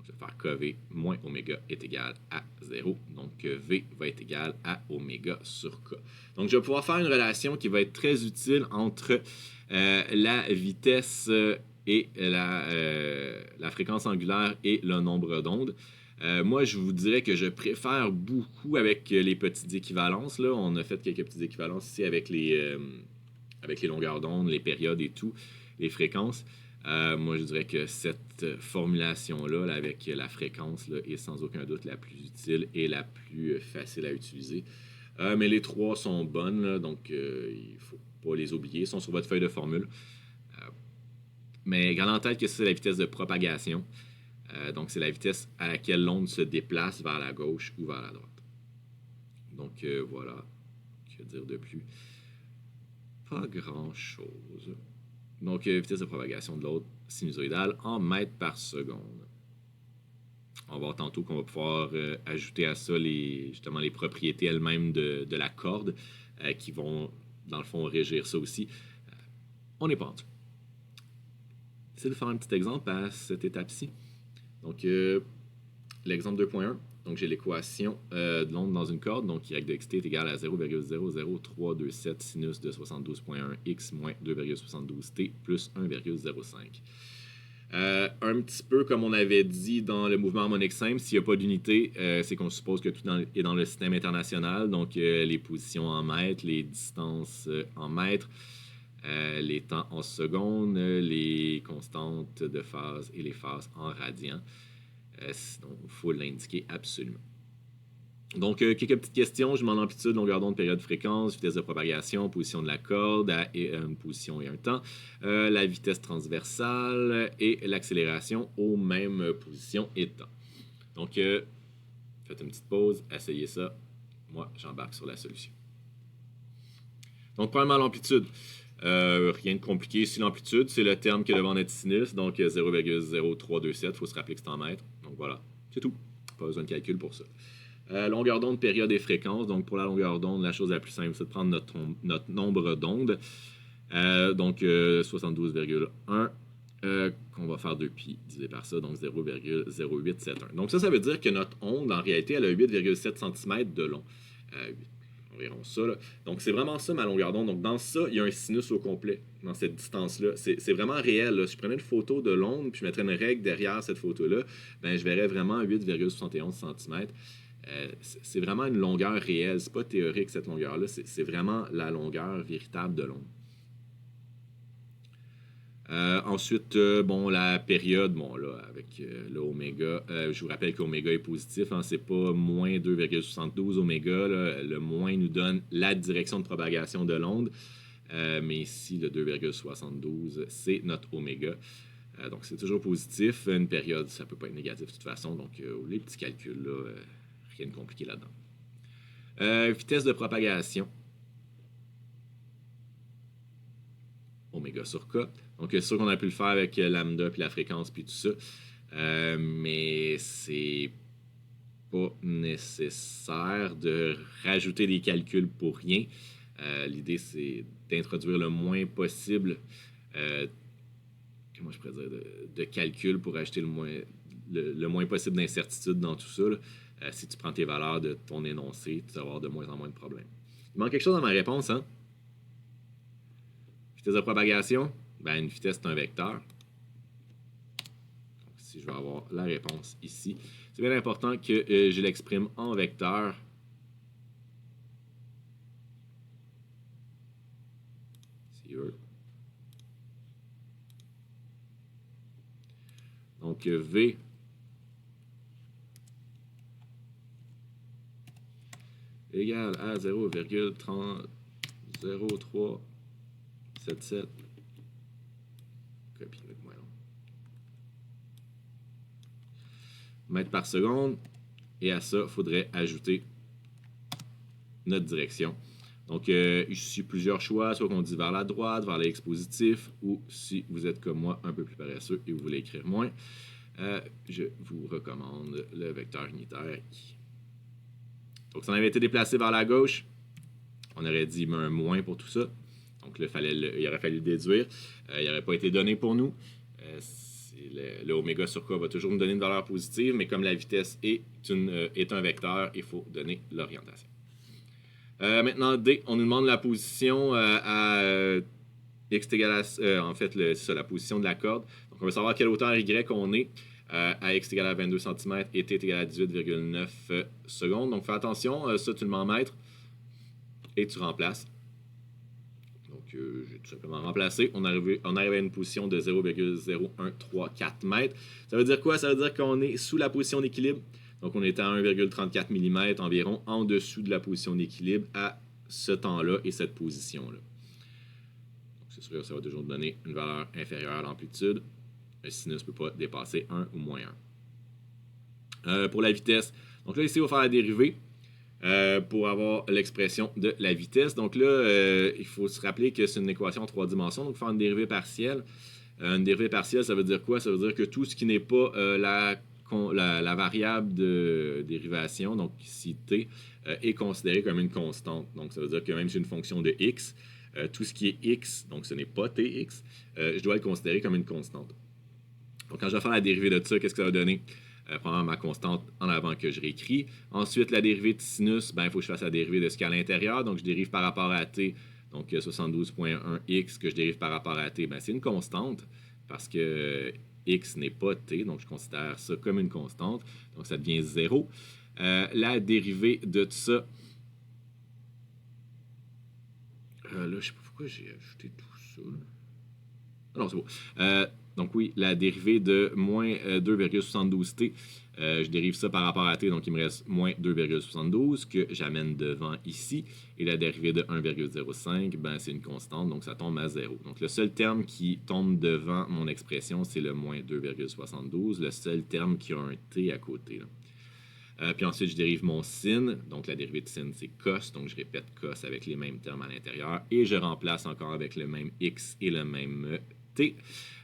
[SPEAKER 1] Je vais faire kv moins oméga est égal à 0. Donc, v va être égal à oméga sur k. Donc, je vais pouvoir faire une relation qui va être très utile entre la vitesse et la fréquence angulaire et le nombre d'ondes. Moi, je vous dirais que je préfère beaucoup avec les petites équivalences. Là. On a fait quelques petites équivalences ici avec les longueurs d'onde, les périodes et tout, les fréquences. Moi, je dirais que cette formulation-là, là, avec la fréquence, là, est sans aucun doute la plus utile et la plus facile à utiliser. Mais les trois sont bonnes, là, donc il ne faut pas les oublier. Ils sont sur votre feuille de formule. Mais gardez en tête que c'est la vitesse de propagation. Donc, c'est la vitesse à laquelle l'onde se déplace vers la gauche ou vers la droite. Donc, voilà. Que dire de plus? Pas grand-chose. Donc, vitesse de propagation de l'autre sinusoïdale en mètres par seconde. On va voir tantôt qu'on va pouvoir ajouter à ça justement les propriétés elles-mêmes de la corde qui vont, dans le fond, régir ça aussi. On n'est pas en dessous. J'essaie de faire un petit exemple à cette étape-ci. Donc, l'exemple 2.1. Donc, j'ai l'équation de l'onde dans une corde. Donc, y de xt est égal à 0,00327 sinus de 72,1 x moins 2,72t plus 1,05. Un petit peu comme on avait dit dans le mouvement harmonique simple, s'il n'y a pas d'unité, c'est qu'on suppose que tout est dans le système international. Donc, les positions en mètres, les distances en mètres, les temps en secondes, les constantes de phase et les phases en radians. Sinon, il faut l'indiquer absolument. Donc, quelques petites questions. Je demande amplitude, longueur d'onde, période, fréquence, vitesse de propagation, position de la corde, une position et un temps, la vitesse transversale et l'accélération aux mêmes positions et temps. Donc, faites une petite pause, essayez ça. Moi, j'embarque sur la solution. Donc, premièrement, l'amplitude. Rien de compliqué ici, l'amplitude. C'est le terme qui est devant notre sinus, donc 0,0327. Il faut se rappeler que c'est en mètres. Donc, voilà, c'est tout. Pas besoin de calcul pour ça. Longueur d'onde, période et fréquence. Donc, pour la longueur d'onde, la chose la plus simple, c'est de prendre notre nombre d'ondes. Donc, 72,1 qu'on va faire 2π divisé par ça, donc 0,0871. Donc, ça veut dire que notre onde, en réalité, elle a 8,7 cm de long. Environ ça. Là. Donc, c'est vraiment ça ma longueur d'onde. Donc, dans ça, il y a un sinus au complet, dans cette distance-là. C'est vraiment réel. Là. Si je prenais une photo de l'onde, puis je mettrais une règle derrière cette photo-là, ben, je verrais vraiment 8,71 cm. C'est vraiment une longueur réelle. C'est pas théorique, cette longueur-là. C'est vraiment la longueur véritable de l'onde. Ensuite, bon, la période, bon, là, avec le oméga, je vous rappelle qu'oméga est positif, hein, c'est pas moins 2,72 oméga, là, le moins nous donne la direction de propagation de l'onde, mais ici, le 2,72, c'est notre oméga. Donc, c'est toujours positif. Une période, ça peut pas être négatif de toute façon, donc les petits calculs, là, rien de compliqué là-dedans. Vitesse de propagation. Oméga sur K. Donc, c'est sûr qu'on a pu le faire avec lambda, puis la fréquence, puis tout ça. Mais c'est pas nécessaire de rajouter des calculs pour rien. L'idée, c'est d'introduire le moins possible, comment je pourrais dire, de calculs pour ajouter le moins possible d'incertitude dans tout ça. Si tu prends tes valeurs de ton énoncé, tu vas avoir de moins en moins de problèmes. Il manque quelque chose dans ma réponse, hein? Vitesse de propagation, ben une vitesse, c'est un vecteur. Donc, si je vais avoir la réponse ici, c'est bien important que je l'exprime en vecteur. Donc, V égale à 0,0377 mètres par seconde. Et à ça, il faudrait ajouter notre direction. Donc, ici, plusieurs choix, soit qu'on dit vers la droite, vers l'ex positif, ou si vous êtes comme moi, un peu plus paresseux et vous voulez écrire moins, je vous recommande le vecteur unitaire. Donc, si on avait été déplacé vers la gauche, on aurait dit un moins pour tout ça. Donc, là, il aurait fallu le déduire. Il n'aurait pas été donné pour nous. Le oméga sur K va toujours nous donner une valeur positive, mais comme la vitesse est un vecteur, il faut donner l'orientation. Maintenant, D, on nous demande la position à x égale à, en fait, c'est la position de la corde. Donc, on veut savoir à quelle hauteur Y on est à x égale à 22 cm et t égale à 18,9 secondes. Donc, fais attention, ça, tu le mets en mètres et tu remplaces. Donc, j'ai tout simplement remplacé. On arrive à une position de 0,0134 mètres. Ça veut dire quoi? Ça veut dire qu'on est sous la position d'équilibre. Donc, on est à 1,34 mm environ en dessous de la position d'équilibre à ce temps-là et cette position-là. Donc, c'est sûr que ça va toujours donner une valeur inférieure à l'amplitude. Le sinus ne peut pas dépasser 1 ou moins 1. Pour la vitesse, donc là, ici, on va faire la dérivée. Pour avoir l'expression de la vitesse. Donc là, il faut se rappeler que c'est une équation en 3 dimensions, donc il faut faire une dérivée partielle. Une dérivée partielle, ça veut dire quoi? Ça veut dire que tout ce qui n'est pas la variable de dérivation, donc ici t, est considéré comme une constante. Donc ça veut dire que même si c'est une fonction de x, tout ce qui est x, donc ce n'est pas tx, je dois le considérer comme une constante. Donc quand je vais faire la dérivée de ça, qu'est-ce que ça va donner? Probablement ma constante en avant que je réécris. Ensuite, la dérivée de sinus, il faut que je fasse la dérivée de ce qu'il y a à l'intérieur. Donc, je dérive par rapport à t. Donc, 72,1x que je dérive par rapport à t, c'est une constante parce que x n'est pas t. Donc, je considère ça comme une constante. Donc, ça devient 0. La dérivée de ça... là, je ne sais pas pourquoi j'ai ajouté tout ça. Non, c'est beau. Donc oui, la dérivée de moins 2,72t, je dérive ça par rapport à t, donc il me reste moins 2,72 que j'amène devant ici. Et la dérivée de 1,05, c'est une constante, donc ça tombe à 0. Donc le seul terme qui tombe devant mon expression, c'est le moins 2,72, le seul terme qui a un t à côté. Puis ensuite, je dérive mon sin. Donc, la dérivée de sin, c'est cos. Donc, je répète cos avec les mêmes termes à l'intérieur. Et je remplace encore avec le même x et le même t.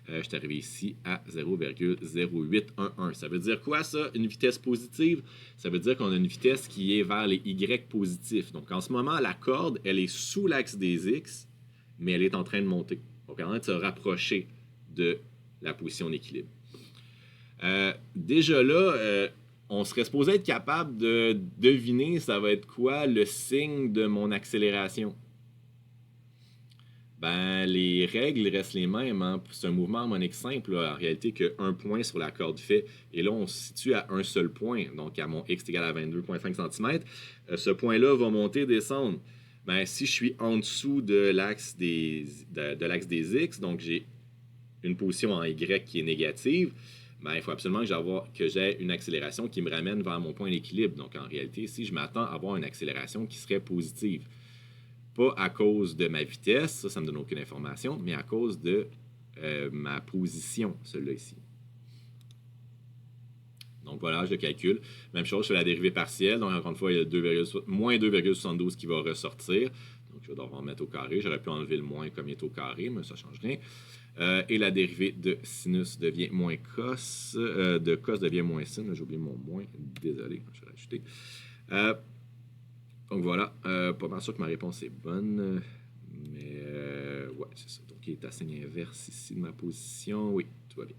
[SPEAKER 1] Je suis arrivé ici à 0,0811. Ça veut dire quoi, ça? Une vitesse positive? Ça veut dire qu'on a une vitesse qui est vers les y positifs. Donc, en ce moment, la corde, elle est sous l'axe des x, mais elle est en train de monter. Donc, elle est en train de se rapprocher de la position d'équilibre. Déjà là... on serait supposé être capable de deviner ça va être quoi le signe de mon accélération. Les règles restent les mêmes. Hein. C'est un mouvement harmonique simple, en réalité, qu'un point sur la corde fait. Et là, on se situe à un seul point, donc à mon x égale à 22,5 cm. Ce point-là va monter et descendre. Si je suis en dessous de l'axe des x, donc j'ai une position en y qui est négative, il faut absolument que j'ai une accélération qui me ramène vers mon point d'équilibre. Donc, en réalité, ici, je m'attends à avoir une accélération qui serait positive. Pas à cause de ma vitesse, ça ne me donne aucune information, mais à cause de ma position, celui-là ici. Donc, voilà, je le calcule. Même chose, je fais la dérivée partielle. Donc, encore une fois, il y a moins 2,72 qui va ressortir. Donc, je vais devoir mettre au carré. J'aurais pu enlever le moins comme il est au carré, mais ça ne change rien. Et la dérivée de sinus devient moins cos. De cos devient moins sin. J'ai oublié mon moins. Désolé, je vais rajouter. Donc voilà. Pas mal sûr que ma réponse est bonne. Mais ouais, c'est ça. Donc il est à signe inverse ici de ma position. Oui, tout va bien.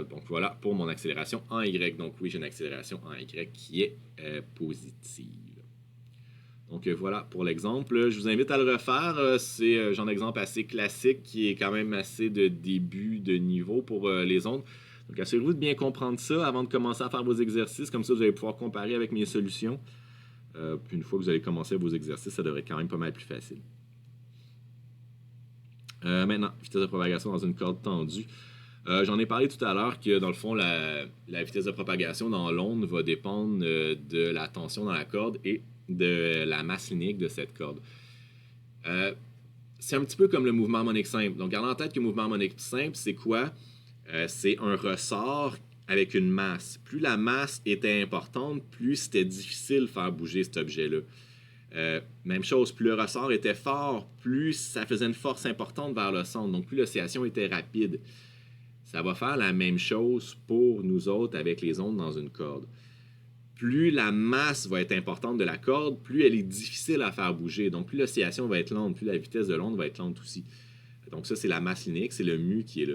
[SPEAKER 1] Donc voilà pour mon accélération en Y. Donc oui, j'ai une accélération en Y qui est positive. Donc voilà pour l'exemple. Je vous invite à le refaire. C'est un genre d'exemple assez classique qui est quand même assez de début de niveau pour les ondes. Donc assurez-vous de bien comprendre ça avant de commencer à faire vos exercices. Comme ça, vous allez pouvoir comparer avec mes solutions. Puis une fois que vous allez commencer vos exercices, ça devrait être quand même pas mal plus facile. Maintenant, vitesse de propagation dans une corde tendue. J'en ai parlé tout à l'heure que dans le fond, la vitesse de propagation dans l'onde va dépendre de la tension dans la corde et de la masse linéique de cette corde. C'est un petit peu comme le mouvement harmonique simple. Donc, gardez en tête que le mouvement harmonique simple, c'est quoi? C'est un ressort avec une masse. Plus la masse était importante, plus c'était difficile de faire bouger cet objet-là. Même chose, plus le ressort était fort, plus ça faisait une force importante vers le centre. Donc, plus l'oscillation était rapide. Ça va faire la même chose pour nous autres avec les ondes dans une corde. Plus la masse va être importante de la corde, plus elle est difficile à faire bouger. Donc, plus l'oscillation va être lente, plus la vitesse de l'onde va être lente aussi. Donc, ça, c'est la masse linéique, c'est le mu qui est là.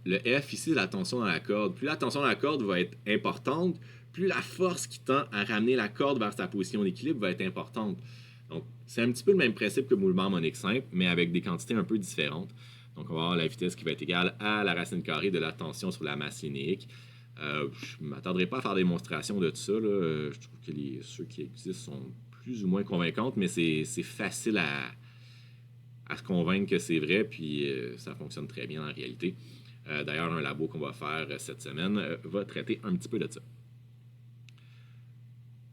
[SPEAKER 1] Le F, ici, c'est la tension dans la corde. Plus la tension dans la corde va être importante, plus la force qui tend à ramener la corde vers sa position d'équilibre va être importante. Donc, c'est un petit peu le même principe que le mouvement harmonique simple, mais avec des quantités un peu différentes. Donc, on va avoir la vitesse qui va être égale à la racine carrée de la tension sur la masse linéique. Je ne m'attendrai pas à faire des démonstrations de tout ça. Là. Je trouve que ceux qui existent sont plus ou moins convaincantes, mais c'est facile à se convaincre que c'est vrai, puis ça fonctionne très bien en réalité. D'ailleurs, un labo qu'on va faire cette semaine va traiter un petit peu de ça.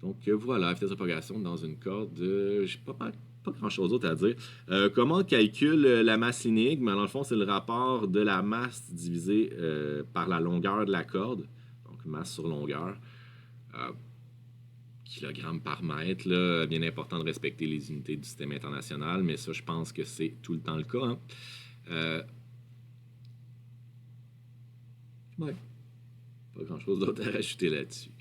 [SPEAKER 1] Donc voilà, vitesse de propagation dans une corde. J'ai pas grand-chose d'autre à dire. Comment on calcule la masse linéique? Mais dans le fond, c'est le rapport de la masse divisée par la longueur de la corde. Donc masse sur longueur. Kilogrammes par mètre. Là, bien important de respecter les unités du système international, mais ça, je pense que c'est tout le temps le cas. Hein. Ouais. Pas grand-chose d'autre à rajouter là-dessus.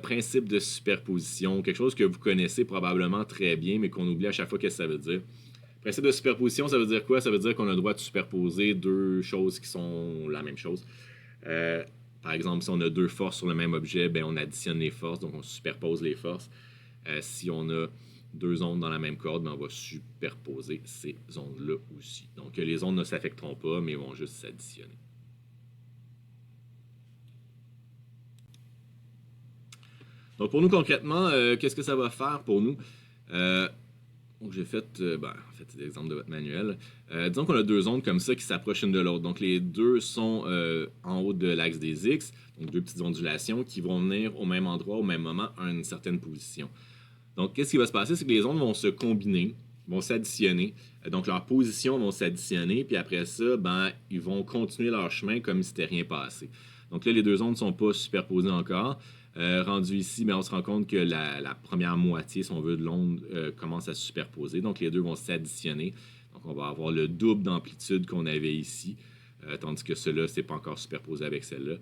[SPEAKER 1] Principe de superposition, quelque chose que vous connaissez probablement très bien, mais qu'on oublie à chaque fois qu'est-ce que ça veut dire. Principe de superposition, ça veut dire quoi? Ça veut dire qu'on a le droit de superposer deux choses qui sont la même chose. par exemple, si on a deux forces sur le même objet, ben, on additionne les forces, donc on superpose les forces. Si on a deux ondes dans la même corde, ben, on va superposer ces ondes-là aussi. Donc, les ondes ne s'affecteront pas, mais vont juste s'additionner. Donc, pour nous, concrètement, qu'est-ce que ça va faire pour nous? Donc, j'ai fait, en fait, c'est l'exemple de votre manuel. Disons qu'on a deux ondes comme ça qui s'approchent une de l'autre. Donc, les deux sont en haut de l'axe des X, donc deux petites ondulations qui vont venir au même endroit, au même moment, à une certaine position. Donc, qu'est-ce qui va se passer? C'est que les ondes vont se combiner, vont s'additionner. Donc, leurs positions vont s'additionner, puis après ça, ben, ils vont continuer leur chemin comme si c'était rien passé. Donc là, les deux ondes ne sont pas superposées encore. Rendu ici, ben, on se rend compte que la première moitié, si on veut, de l'onde commence à se superposer. Donc, les deux vont s'additionner. Donc, on va avoir le double d'amplitude qu'on avait ici, tandis que cela, c'est pas encore superposé avec celle-là.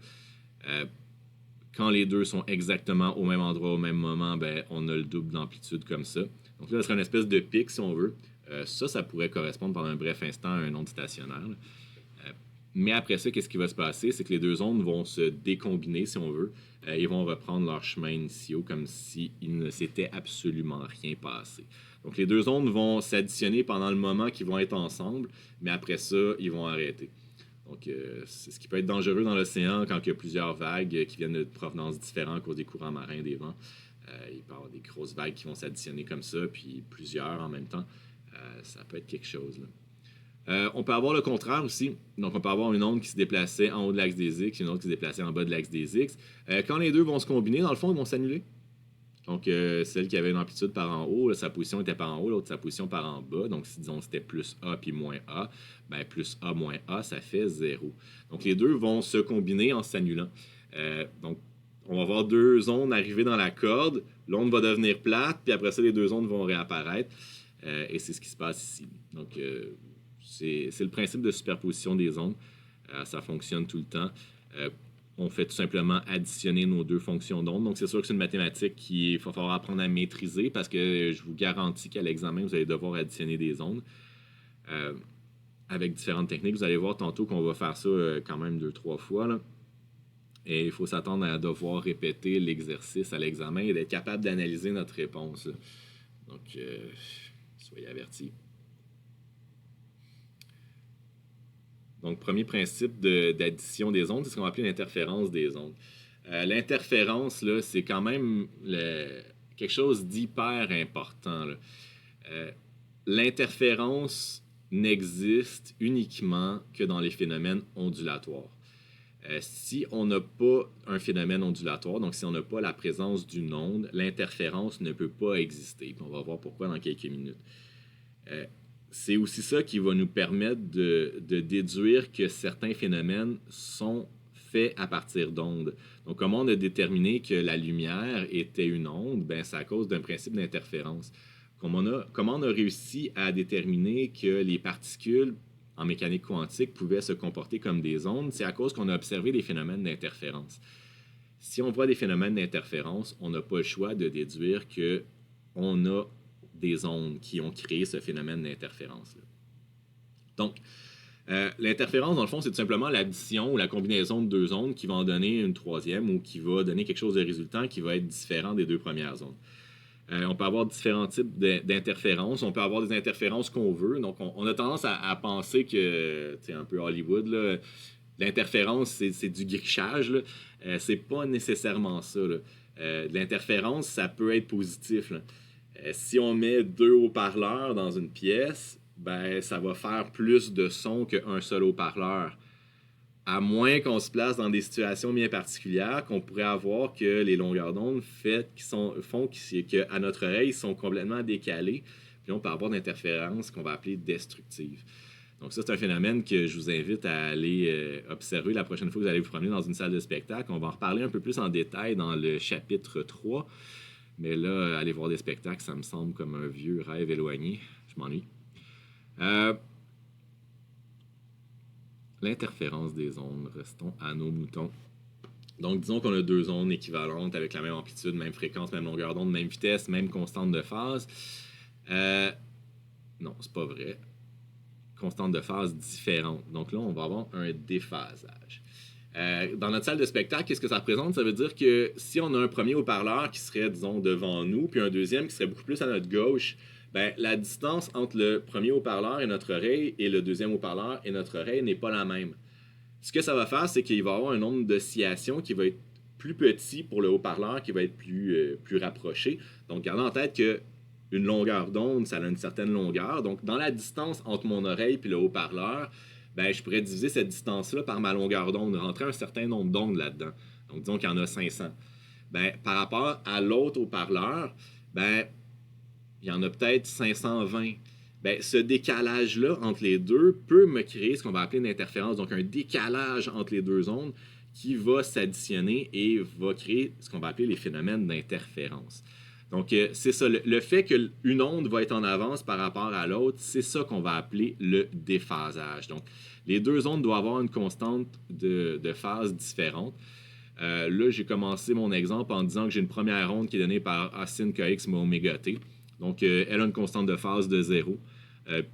[SPEAKER 1] Quand les deux sont exactement au même endroit, au même moment, ben, on a le double d'amplitude comme ça. Donc là, ça serait une espèce de pic, si on veut. Ça pourrait correspondre pendant un bref instant à un onde stationnaire. Mais après ça, qu'est-ce qui va se passer? C'est que les deux ondes vont se décombiner, si on veut. Ils vont reprendre leur chemin initiaux comme s'il ne s'était absolument rien passé. Donc les deux ondes vont s'additionner pendant le moment qu'ils vont être ensemble, mais après ça, ils vont arrêter. Donc, c'est ce qui peut être dangereux dans l'océan quand il y a plusieurs vagues qui viennent de provenances différentes à cause des courants marins, des vents. Il peut y avoir des grosses vagues qui vont s'additionner comme ça, puis plusieurs en même temps. Ça peut être quelque chose, là. On peut avoir le contraire aussi. Donc, on peut avoir une onde qui se déplaçait en haut de l'axe des X, une autre qui se déplaçait en bas de l'axe des X. Quand les deux vont se combiner, dans le fond, ils vont s'annuler. Donc, celle qui avait une amplitude par en haut, là, sa position était par en haut, l'autre sa position par en bas. Donc, si disons c'était plus A puis moins A, ben plus A moins A, ça fait 0. Donc, les deux vont se combiner en s'annulant. Donc, on va voir deux ondes arriver dans la corde, l'onde va devenir plate, puis après ça, les deux ondes vont réapparaître. Et c'est ce qui se passe ici. Donc, c'est le principe de superposition des ondes. Ça fonctionne tout le temps. On fait tout simplement additionner nos deux fonctions d'onde. Donc, c'est sûr que c'est une mathématique qu'il va falloir apprendre à maîtriser parce que je vous garantis qu'à l'examen, vous allez devoir additionner des ondes avec différentes techniques. Vous allez voir tantôt qu'on va faire ça quand même 2-3 fois, là. Et il faut s'attendre à devoir répéter l'exercice à l'examen et d'être capable d'analyser notre réponse, là. Donc, soyez avertis. Donc, premier principe d'addition des ondes, c'est ce qu'on va appeler l'interférence des ondes. L'interférence, là, c'est quand même quelque chose d'hyper important, là. L'interférence n'existe uniquement que dans les phénomènes ondulatoires. Si on n'a pas un phénomène ondulatoire, donc si on n'a pas la présence d'une onde, l'interférence ne peut pas exister. Puis on va voir pourquoi dans quelques minutes. C'est aussi ça qui va nous permettre de déduire que certains phénomènes sont faits à partir d'ondes. Donc, comment on a déterminé que la lumière était une onde? Ben, c'est à cause d'un principe d'interférence. Comment on a réussi à déterminer que les particules en mécanique quantique pouvaient se comporter comme des ondes? C'est à cause qu'on a observé des phénomènes d'interférence. Si on voit des phénomènes d'interférence, on n'a pas le choix de déduire qu'on a des ondes qui ont créé ce phénomène d'interférence-là. Donc, l'interférence, dans le fond, c'est tout simplement l'addition ou la combinaison de deux ondes qui va en donner une troisième ou qui va donner quelque chose de résultant qui va être différent des deux premières ondes. On peut avoir différents types d'interférences. On peut avoir des interférences qu'on veut. Donc, on a tendance à penser que, c'est un peu Hollywood, là, l'interférence, c'est du grichage, là. C'est pas nécessairement ça, là. L'interférence, ça peut être positif, là. Si on met deux haut-parleurs dans une pièce, ben, ça va faire plus de son qu'un seul haut-parleur. À moins qu'on se place dans des situations bien particulières, qu'on pourrait avoir que les longueurs d'onde font qu'à notre oreille, ils sont complètement décalés. Puis on peut avoir d'interférences qu'on va appeler destructives. Donc ça, c'est un phénomène que je vous invite à aller observer la prochaine fois que vous allez vous promener dans une salle de spectacle. On va en reparler un peu plus en détail dans le chapitre 3. Mais là, aller voir des spectacles, ça me semble comme un vieux rêve éloigné. Je m'ennuie. L'interférence des ondes. Restons à nos moutons. Donc, disons qu'on a deux ondes équivalentes avec la même amplitude, même fréquence, même longueur d'onde, même vitesse, même constante de phase. Non, c'est pas vrai. Constante de phase différente. Donc là, on va avoir un déphasage. Dans notre salle de spectacle, qu'est-ce que ça représente? Ça veut dire que si on a un premier haut-parleur qui serait, disons, devant nous, puis un deuxième qui serait beaucoup plus à notre gauche, ben, la distance entre le premier haut-parleur et notre oreille et le deuxième haut-parleur et notre oreille n'est pas la même. Ce que ça va faire, c'est qu'il va y avoir un nombre d'oscillations qui va être plus petit pour le haut-parleur, qui va être plus rapproché. Donc, gardez en tête que une longueur d'onde, ça a une certaine longueur. Donc, dans la distance entre mon oreille et le haut-parleur, ben, je pourrais diviser cette distance-là par ma longueur d'onde, rentrer un certain nombre d'ondes là-dedans. Donc, disons qu'il y en a 500. Ben, par rapport à l'autre haut-parleur, ben, il y en a peut-être 520. Ben, ce décalage-là entre les deux peut me créer ce qu'on va appeler une interférence, donc un décalage entre les deux ondes qui va s'additionner et va créer ce qu'on va appeler les phénomènes d'interférence. Donc, c'est ça. Le fait qu'une onde va être en avance par rapport à l'autre, c'est ça qu'on va appeler le déphasage. Donc, les deux ondes doivent avoir une constante de phase différente. Là, j'ai commencé mon exemple en disant que j'ai une première onde qui est donnée par A sin kx moins oméga t. Donc, elle a une constante de phase de 0.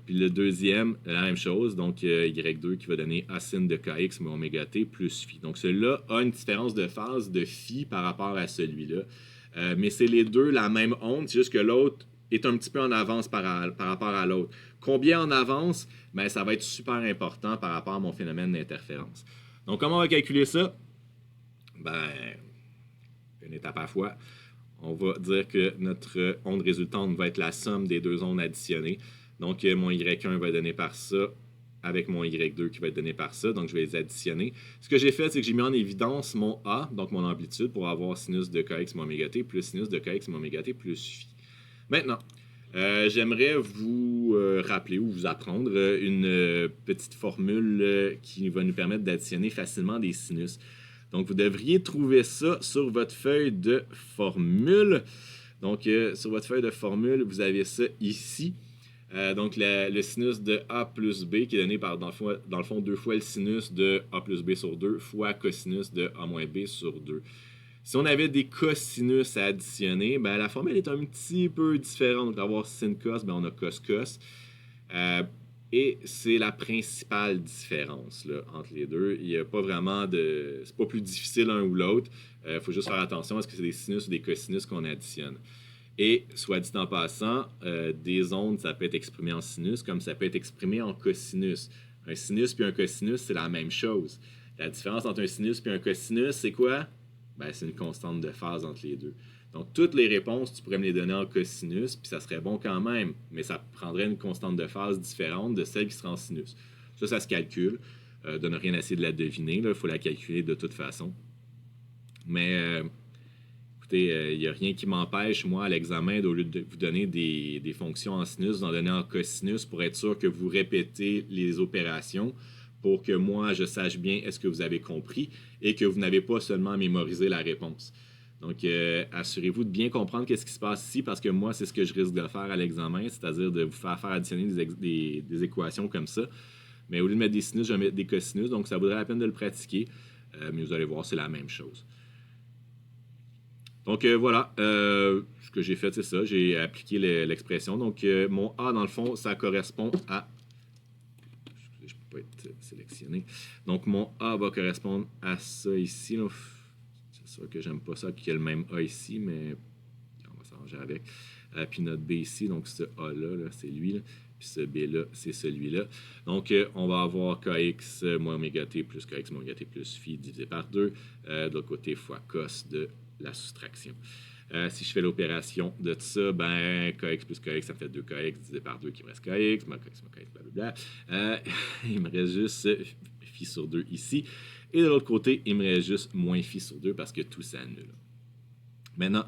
[SPEAKER 1] Puis le deuxième, la même chose, donc Y2 qui va donner A sin de kx moins oméga t plus phi. Donc celui-là a une différence de phase de phi par rapport à celui-là. Mais c'est les deux la même onde, c'est juste que l'autre est un petit peu en avance par rapport à l'autre. Combien en avance? Ben, ça va être super important par rapport à mon phénomène d'interférence. Donc comment on va calculer ça? Ben, une étape à la fois. On va dire que notre onde résultante va être la somme des deux ondes additionnées. Donc, mon Y1 va être donné par ça, avec mon Y2 qui va être donné par ça. Donc, je vais les additionner. Ce que j'ai fait, c'est que j'ai mis en évidence mon A, donc mon amplitude, pour avoir sinus de kx moins oméga t plus sinus de kx moins oméga t plus phi. Maintenant, j'aimerais vous rappeler ou vous apprendre une petite formule qui va nous permettre d'additionner facilement des sinus. Donc, vous devriez trouver ça sur votre feuille de formule. Donc, sur votre feuille de formule, vous avez ça ici. Donc, le sinus de A plus B qui est donné par, dans le fond, 2 fois le sinus de A plus B sur 2 fois cosinus de A moins B sur 2. Si on avait des cosinus à additionner, ben, la formule est un petit peu différente. Donc, d'avoir sin cos, ben, on a cos cos. Et c'est la principale différence là, entre les deux. Il n'y a pas vraiment de... C'est pas plus difficile l'un ou l'autre. Il faut juste faire attention à ce que c'est des sinus ou des cosinus qu'on additionne. Et, soit dit en passant, des ondes, ça peut être exprimé en sinus comme ça peut être exprimé en cosinus. Un sinus puis un cosinus, c'est la même chose. La différence entre un sinus puis un cosinus, c'est quoi? Ben, c'est une constante de phase entre les deux. Donc, toutes les réponses, tu pourrais me les donner en cosinus, puis ça serait bon quand même, mais ça prendrait une constante de phase différente de celle qui serait en sinus. Ça se calcule. Donne rien à essayer de la deviner. Il faut la calculer de toute façon. Mais, écoutez, il n'y a rien qui m'empêche, moi, à l'examen, au lieu de vous donner des fonctions en sinus, d'en donner en cosinus pour être sûr que vous répétez les opérations pour que moi, je sache bien est-ce que vous avez compris et que vous n'avez pas seulement mémorisé la réponse. Donc, assurez-vous de bien comprendre qu'est-ce qui se passe ici parce que moi, c'est ce que je risque de faire à l'examen, c'est-à-dire de vous faire additionner des équations comme ça. Mais au lieu de mettre des sinus, je vais mettre des cosinus, donc ça vaudrait la peine de le pratiquer. Mais vous allez voir, c'est la même chose. Donc, voilà, ce que j'ai fait, c'est ça. J'ai appliqué l'expression. Donc, mon A, dans le fond, ça correspond à... Je ne peux pas être sélectionné. Donc, mon A va correspondre à ça ici. Là. C'est sûr que j'aime pas ça qu'il y ait le même A ici, mais on va s'arranger avec. Puis notre B ici, donc ce A-là, là, c'est lui. Là. Puis ce B-là, c'est celui-là. Donc, on va avoir kx moins oméga t plus kx moins oméga t plus phi divisé par 2. De l'autre côté, fois cos de la soustraction. Si je fais l'opération de ça, ben, kx plus kx, ça me fait 2kx divisé par 2 qui me reste kx, moins kx, blablabla. Il me reste juste phi sur 2 ici. Et de l'autre côté, il me reste juste moins phi sur 2 parce que tout s'annule. Maintenant,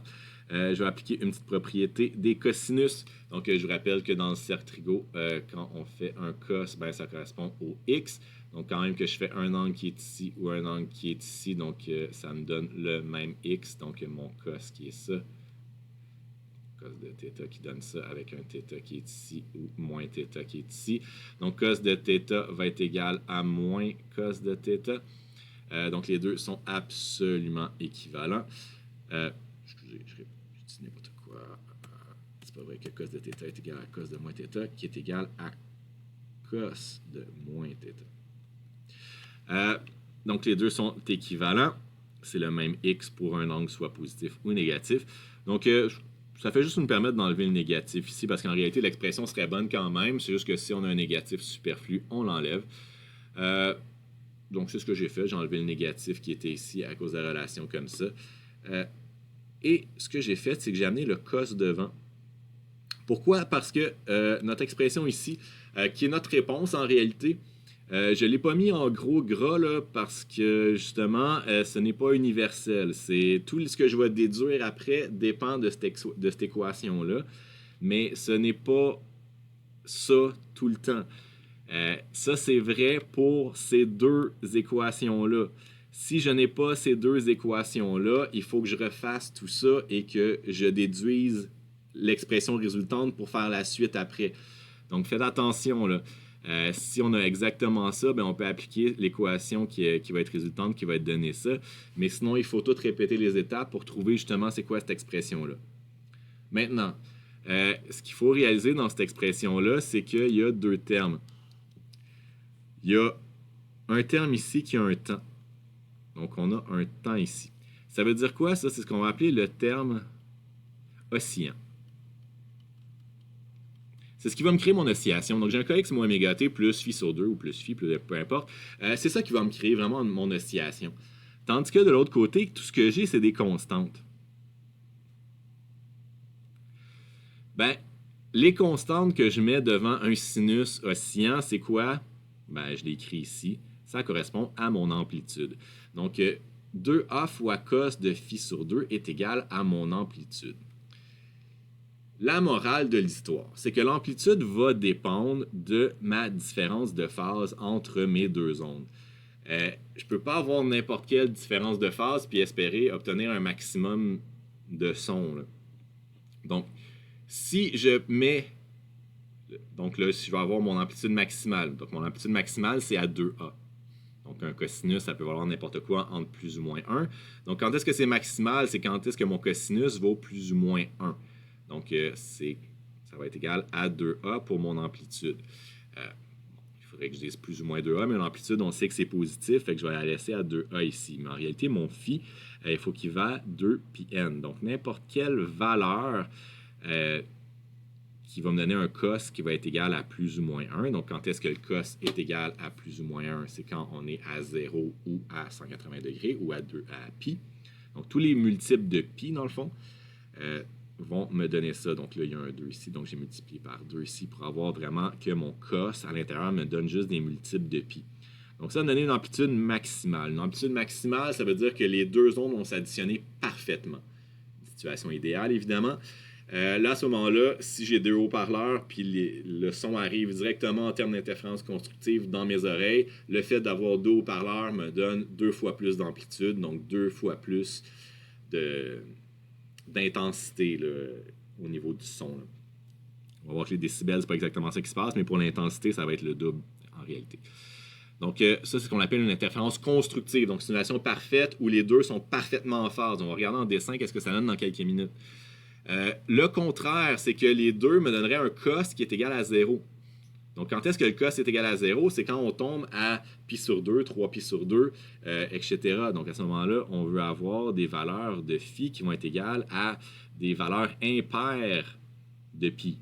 [SPEAKER 1] je vais appliquer une petite propriété des cosinus. Donc, je vous rappelle que dans le cercle trigo, quand on fait un cos, ben, ça correspond au x. Donc, quand même que je fais un angle qui est ici ou un angle qui est ici, donc ça me donne le même x. Donc, mon cos qui est ça. Cos de θ qui donne ça avec un θ qui est ici ou moins θ qui est ici. Donc, cos de θ va être égal à moins cos de θ. Donc, les deux sont absolument équivalents. Excusez, je dis n'importe quoi. C'est pas vrai que cos de θ est égal à cos de moins θ, qui est égal à cos de moins θ. Donc, les deux sont équivalents. C'est le même x pour un angle soit positif ou négatif. Donc, ça fait juste nous permettre d'enlever le négatif ici, parce qu'en réalité, l'expression serait bonne quand même. C'est juste que si on a un négatif superflu, on l'enlève. Donc, c'est ce que j'ai fait. J'ai enlevé le négatif qui était ici à cause de la relation comme ça. Et ce que j'ai fait, c'est que j'ai amené le cos devant. Pourquoi? Parce que notre expression ici, qui est notre réponse en réalité, je ne l'ai pas mis en gros gras là, parce que justement, ce n'est pas universel. C'est tout ce que je vais déduire après dépend de cette équation-là, mais ce n'est pas ça tout le temps. Ça, c'est vrai pour ces deux équations-là. Si je n'ai pas ces deux équations-là, il faut que je refasse tout ça et que je déduise l'expression résultante pour faire la suite après. Donc, faites attention, là. Si on a exactement ça, ben on peut appliquer l'équation qui va être résultante, qui va être donnée ça. Mais sinon, il faut tout répéter les étapes pour trouver justement c'est quoi cette expression-là. Maintenant, ce qu'il faut réaliser dans cette expression-là, c'est qu'il y a deux termes. Il y a un terme ici qui a un temps. Donc, on a un temps ici. Ça veut dire quoi, ça? C'est ce qu'on va appeler le terme oscillant. C'est ce qui va me créer mon oscillation. Donc, j'ai un cox moins oméga t plus phi sur 2 ou plus phi, peu importe. C'est ça qui va me créer vraiment mon oscillation. Tandis que de l'autre côté, tout ce que j'ai, c'est des constantes. Ben, les constantes que je mets devant un sinus oscillant, c'est quoi? Ben, je l'écris ici. Ça correspond à mon amplitude. Donc, 2a fois cos de phi sur 2 est égal à mon amplitude. La morale de l'histoire, c'est que l'amplitude va dépendre de ma différence de phase entre mes deux ondes. Je ne peux pas avoir n'importe quelle différence de phase puis espérer obtenir un maximum de son, là. Donc, si je mets... Donc là, si je vais avoir mon amplitude maximale. Donc, mon amplitude maximale, c'est à 2A. Donc, un cosinus, ça peut valoir n'importe quoi entre plus ou moins 1. Donc, quand est-ce que c'est maximal? C'est quand est-ce que mon cosinus vaut plus ou moins 1. Donc, ça va être égal à 2A pour mon amplitude. Il faudrait que je dise plus ou moins 2A, mais l'amplitude, on sait que c'est positif, fait que je vais la laisser à 2A ici. Mais en réalité, mon phi, il faut qu'il va 2 pi n. Donc, n'importe quelle valeur qui va me donner un cos qui va être égal à plus ou moins 1. Donc, quand est-ce que le cos est égal à plus ou moins 1? C'est quand on est à 0 ou à 180 degrés ou à 2 à pi. Donc, tous les multiples de pi, dans le fond, vont me donner ça. Donc là, il y a un 2 ici, donc j'ai multiplié par 2 ici pour avoir vraiment que mon cos à l'intérieur me donne juste des multiples de pi. Donc ça va me donner une amplitude maximale. Une amplitude maximale, ça veut dire que les deux ondes vont s'additionner parfaitement. Une situation idéale, évidemment. Là, à ce moment-là, si j'ai deux haut-parleurs puis le son arrive directement en termes d'interférence constructive dans mes oreilles, le fait d'avoir deux haut-parleurs me donne 2 fois plus d'amplitude, donc 2 fois plus d'intensité là, au niveau du son. Là. On va voir que les décibels, c'est pas exactement ça qui se passe, mais pour l'intensité, ça va être le double en réalité. Donc, ça, c'est ce qu'on appelle une interférence constructive. Donc, c'est une relation parfaite où les deux sont parfaitement en phase. On va regarder en dessin qu'est-ce que ça donne dans quelques minutes. Le contraire, c'est que les deux me donneraient un cos qui est égal à 0. Donc, quand est-ce que le cos est égal à 0? C'est quand on tombe à pi sur 2, 3 pi sur 2, etc. Donc, à ce moment-là, on veut avoir des valeurs de phi qui vont être égales à des valeurs impaires de pi.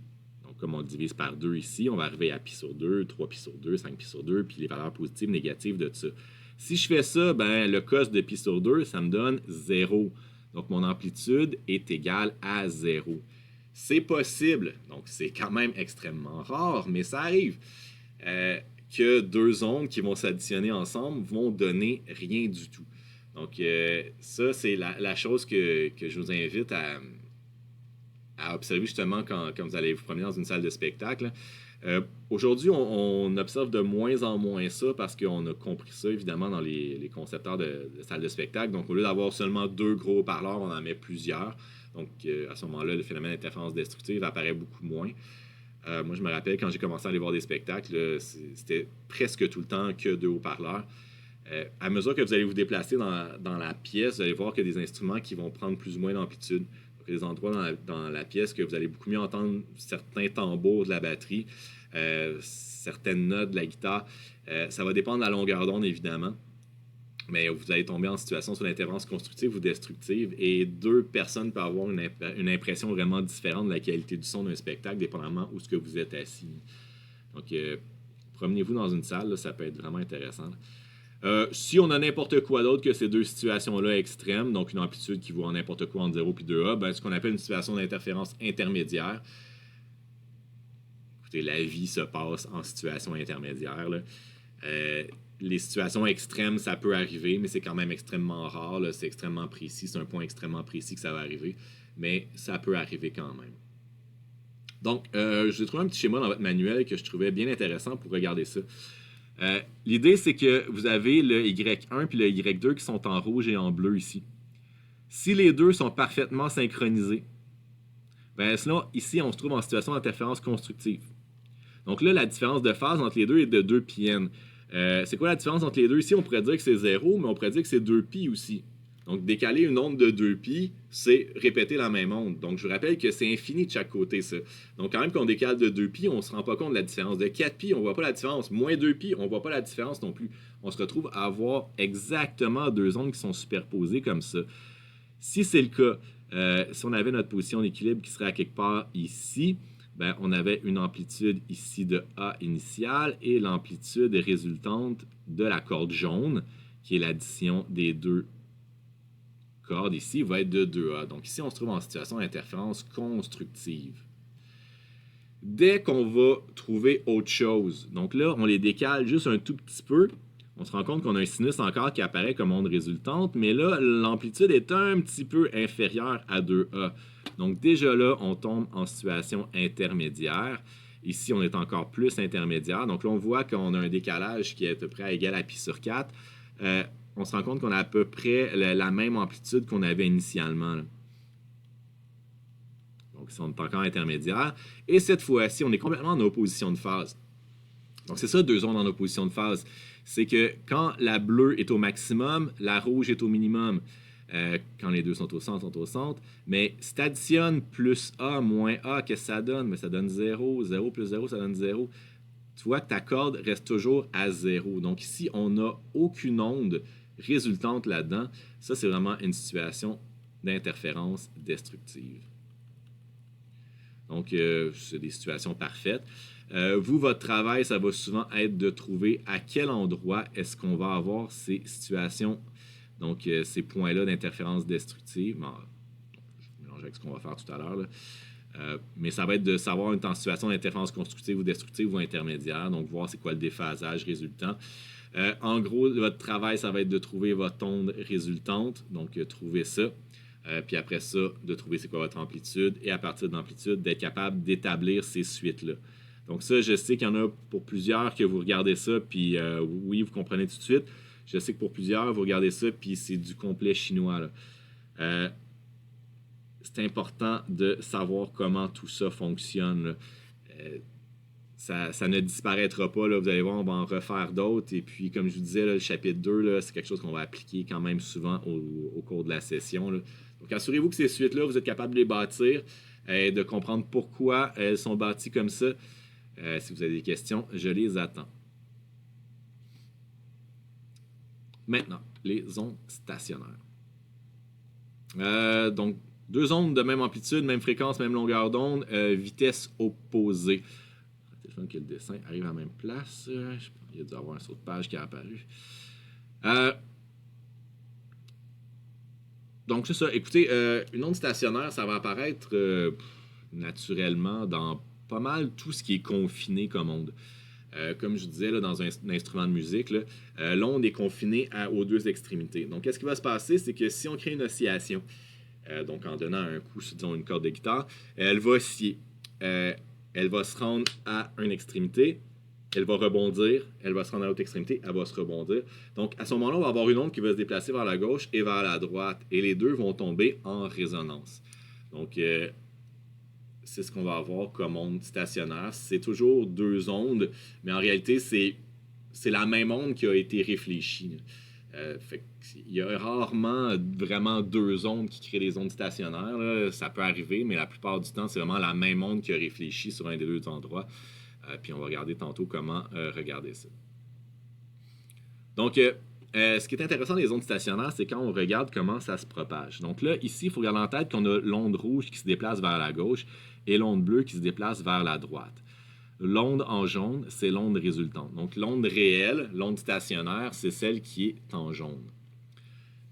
[SPEAKER 1] Donc, comme on divise par 2 ici, on va arriver à pi sur 2, 3 pi sur 2, 5 pi sur 2, puis les valeurs positives, négatives de ça. Si je fais ça, ben, le cos de pi sur 2, ça me donne 0. Donc, mon amplitude est égale à 0. C'est possible, donc c'est quand même extrêmement rare, mais ça arrive, que deux ondes qui vont s'additionner ensemble vont donner rien du tout. Donc, ça, c'est la chose que je vous invite à observer justement quand vous allez vous promener dans une salle de spectacle. Aujourd'hui, on observe de moins en moins ça parce qu'on a compris ça, évidemment, dans les concepteurs de salles de spectacle. Donc, au lieu d'avoir seulement deux gros haut-parleurs, on en met plusieurs. Donc, à ce moment-là, le phénomène d'interférence destructive apparaît beaucoup moins. Moi, je me rappelle, quand j'ai commencé à aller voir des spectacles, c'était presque tout le temps que deux haut-parleurs. À mesure que vous allez vous déplacer dans la pièce, vous allez voir qu'il y a des instruments qui vont prendre plus ou moins d'amplitude. Donc, il y a des endroits dans la pièce que vous allez beaucoup mieux entendre certains tambours de la batterie, certaines notes de la guitare. Ça va dépendre de la longueur d'onde, évidemment. mais vous allez tomber en situation sur l'interférence constructive ou destructive, et deux personnes peuvent avoir une impression vraiment différente de la qualité du son d'un spectacle, dépendamment où ce que vous êtes assis. Donc, promenez-vous dans une salle, là, ça peut être vraiment intéressant. Si on a n'importe quoi d'autre que ces deux situations-là extrêmes, donc une amplitude qui vaut en n'importe quoi entre 0 et 2A, ben, ce qu'on appelle une situation d'interférence intermédiaire. Écoutez, la vie se passe en situation intermédiaire, là. Les situations extrêmes, ça peut arriver, mais c'est quand même extrêmement rare. Là. C'est extrêmement précis. C'est un point extrêmement précis que ça va arriver. Mais ça peut arriver quand même. Donc, j'ai trouvé un petit schéma dans votre manuel que je trouvais bien intéressant pour regarder ça. L'idée, c'est que vous avez le Y1 puis le Y2 qui sont en rouge et en bleu ici. Si les deux sont parfaitement synchronisés, ben sinon, ici, on se trouve en situation d'interférence constructive. Donc là, la différence de phase entre les deux est de 2 πn. C'est quoi la différence entre les deux? Ici, on pourrait dire que c'est 0, mais on pourrait dire que c'est 2π aussi. Donc, décaler une onde de 2π, c'est répéter la même onde. Donc, je vous rappelle que c'est infini de chaque côté, ça. Donc, quand même qu'on décale de 2π, on ne se rend pas compte de la différence. De 4π, on ne voit pas la différence. Moins 2π, on ne voit pas la différence non plus. On se retrouve à avoir exactement deux ondes qui sont superposées comme ça. Si c'est le cas, si on avait notre position d'équilibre qui serait à quelque part ici, ben, on avait une amplitude ici de A initiale et l'amplitude résultante de la corde jaune, qui est l'addition des deux cordes ici, va être de 2A. Donc ici, on se trouve en situation d'interférence constructive. Dès qu'on va trouver autre chose, donc là, on les décale juste un tout petit peu, on se rend compte qu'on a un sinus encore qui apparaît comme onde résultante, mais là, l'amplitude est un petit peu inférieure à 2A. Donc déjà là, on tombe en situation intermédiaire. Ici, on est encore plus intermédiaire. Donc là, on voit qu'on a un décalage qui est à peu près égal à pi sur 4. On se rend compte qu'on a à peu près la même amplitude qu'on avait initialement. Là. Donc ici, on est encore intermédiaire. Et cette fois-ci, on est complètement en opposition de phase. Donc c'est ça, deux ondes en opposition de phase. C'est que quand la bleue est au maximum, la rouge est au minimum. Quand les deux sont au centre. Mais si tu additionnes plus A moins A, qu'est-ce que ça donne? Mais ça donne 0. 0 plus 0, ça donne 0. Tu vois que ta corde reste toujours à 0. Donc ici, on n'a aucune onde résultante là-dedans. Ça, c'est vraiment une situation d'interférence destructive. Donc, c'est des situations parfaites. Vous, votre travail, ça va souvent être de trouver à quel endroit est-ce qu'on va avoir ces situations, donc ces points-là d'interférence destructive. Bon, je mélange avec ce qu'on va faire tout à l'heure. Mais ça va être de savoir une situation d'interférence constructive ou destructive ou intermédiaire, donc voir c'est quoi le déphasage résultant. En gros, votre travail, ça va être de trouver votre onde résultante, donc trouver ça. Puis après ça, de trouver c'est quoi votre amplitude, et à partir de l'amplitude, d'être capable d'établir ces suites-là. Donc ça, je sais qu'il y en a pour plusieurs que vous regardez ça, puis oui, vous comprenez tout de suite. Je sais que pour plusieurs, vous regardez ça, puis c'est du complet chinois. Là. C'est important de savoir comment tout ça fonctionne. Ça ne disparaîtra pas. Là. Vous allez voir, on va en refaire d'autres. Et puis, comme je vous disais, là, le chapitre 2, là, c'est quelque chose qu'on va appliquer quand même souvent au cours de la session. Là. Donc, assurez-vous que ces suites-là, vous êtes capable de les bâtir et de comprendre pourquoi elles sont bâties comme ça. Si vous avez des questions, je les attends. Maintenant, les ondes stationnaires. Donc, deux ondes de même amplitude, même fréquence, même longueur d'onde, vitesse opposée. Je que le dessin arrive à la même place. Il y a dû avoir un saut de page qui a apparu. Donc, c'est ça. Écoutez, une onde stationnaire, ça va apparaître naturellement dans pas mal tout ce qui est confiné comme onde. Comme je disais, là, dans un instrument de musique, l'onde est confinée aux deux extrémités. Donc, qu'est-ce qui va se passer? C'est que si on crée une oscillation, donc en donnant un coup sur, disons, une corde de guitare, elle va osciller. Elle va se rendre à une extrémité, elle va rebondir, elle va se rendre à l'autre extrémité, elle va se rebondir. Donc, à ce moment-là, on va avoir une onde qui va se déplacer vers la gauche et vers la droite, et les deux vont tomber en résonance. Donc, c'est ce qu'on va avoir comme onde stationnaire. C'est toujours deux ondes, mais en réalité, c'est la même onde qui a été réfléchie. Il y a rarement vraiment deux ondes qui créent des ondes stationnaires. Là. Ça peut arriver, mais la plupart du temps, c'est vraiment la même onde qui a réfléchi sur un des deux endroits. Puis on va regarder tantôt comment regarder ça. Donc, ce qui est intéressant des ondes stationnaires, c'est quand on regarde comment ça se propage. Donc là, ici, il faut garder en tête qu'on a l'onde rouge qui se déplace vers la gauche et l'onde bleue qui se déplace vers la droite. L'onde en jaune, c'est l'onde résultante. Donc l'onde réelle, l'onde stationnaire, c'est celle qui est en jaune.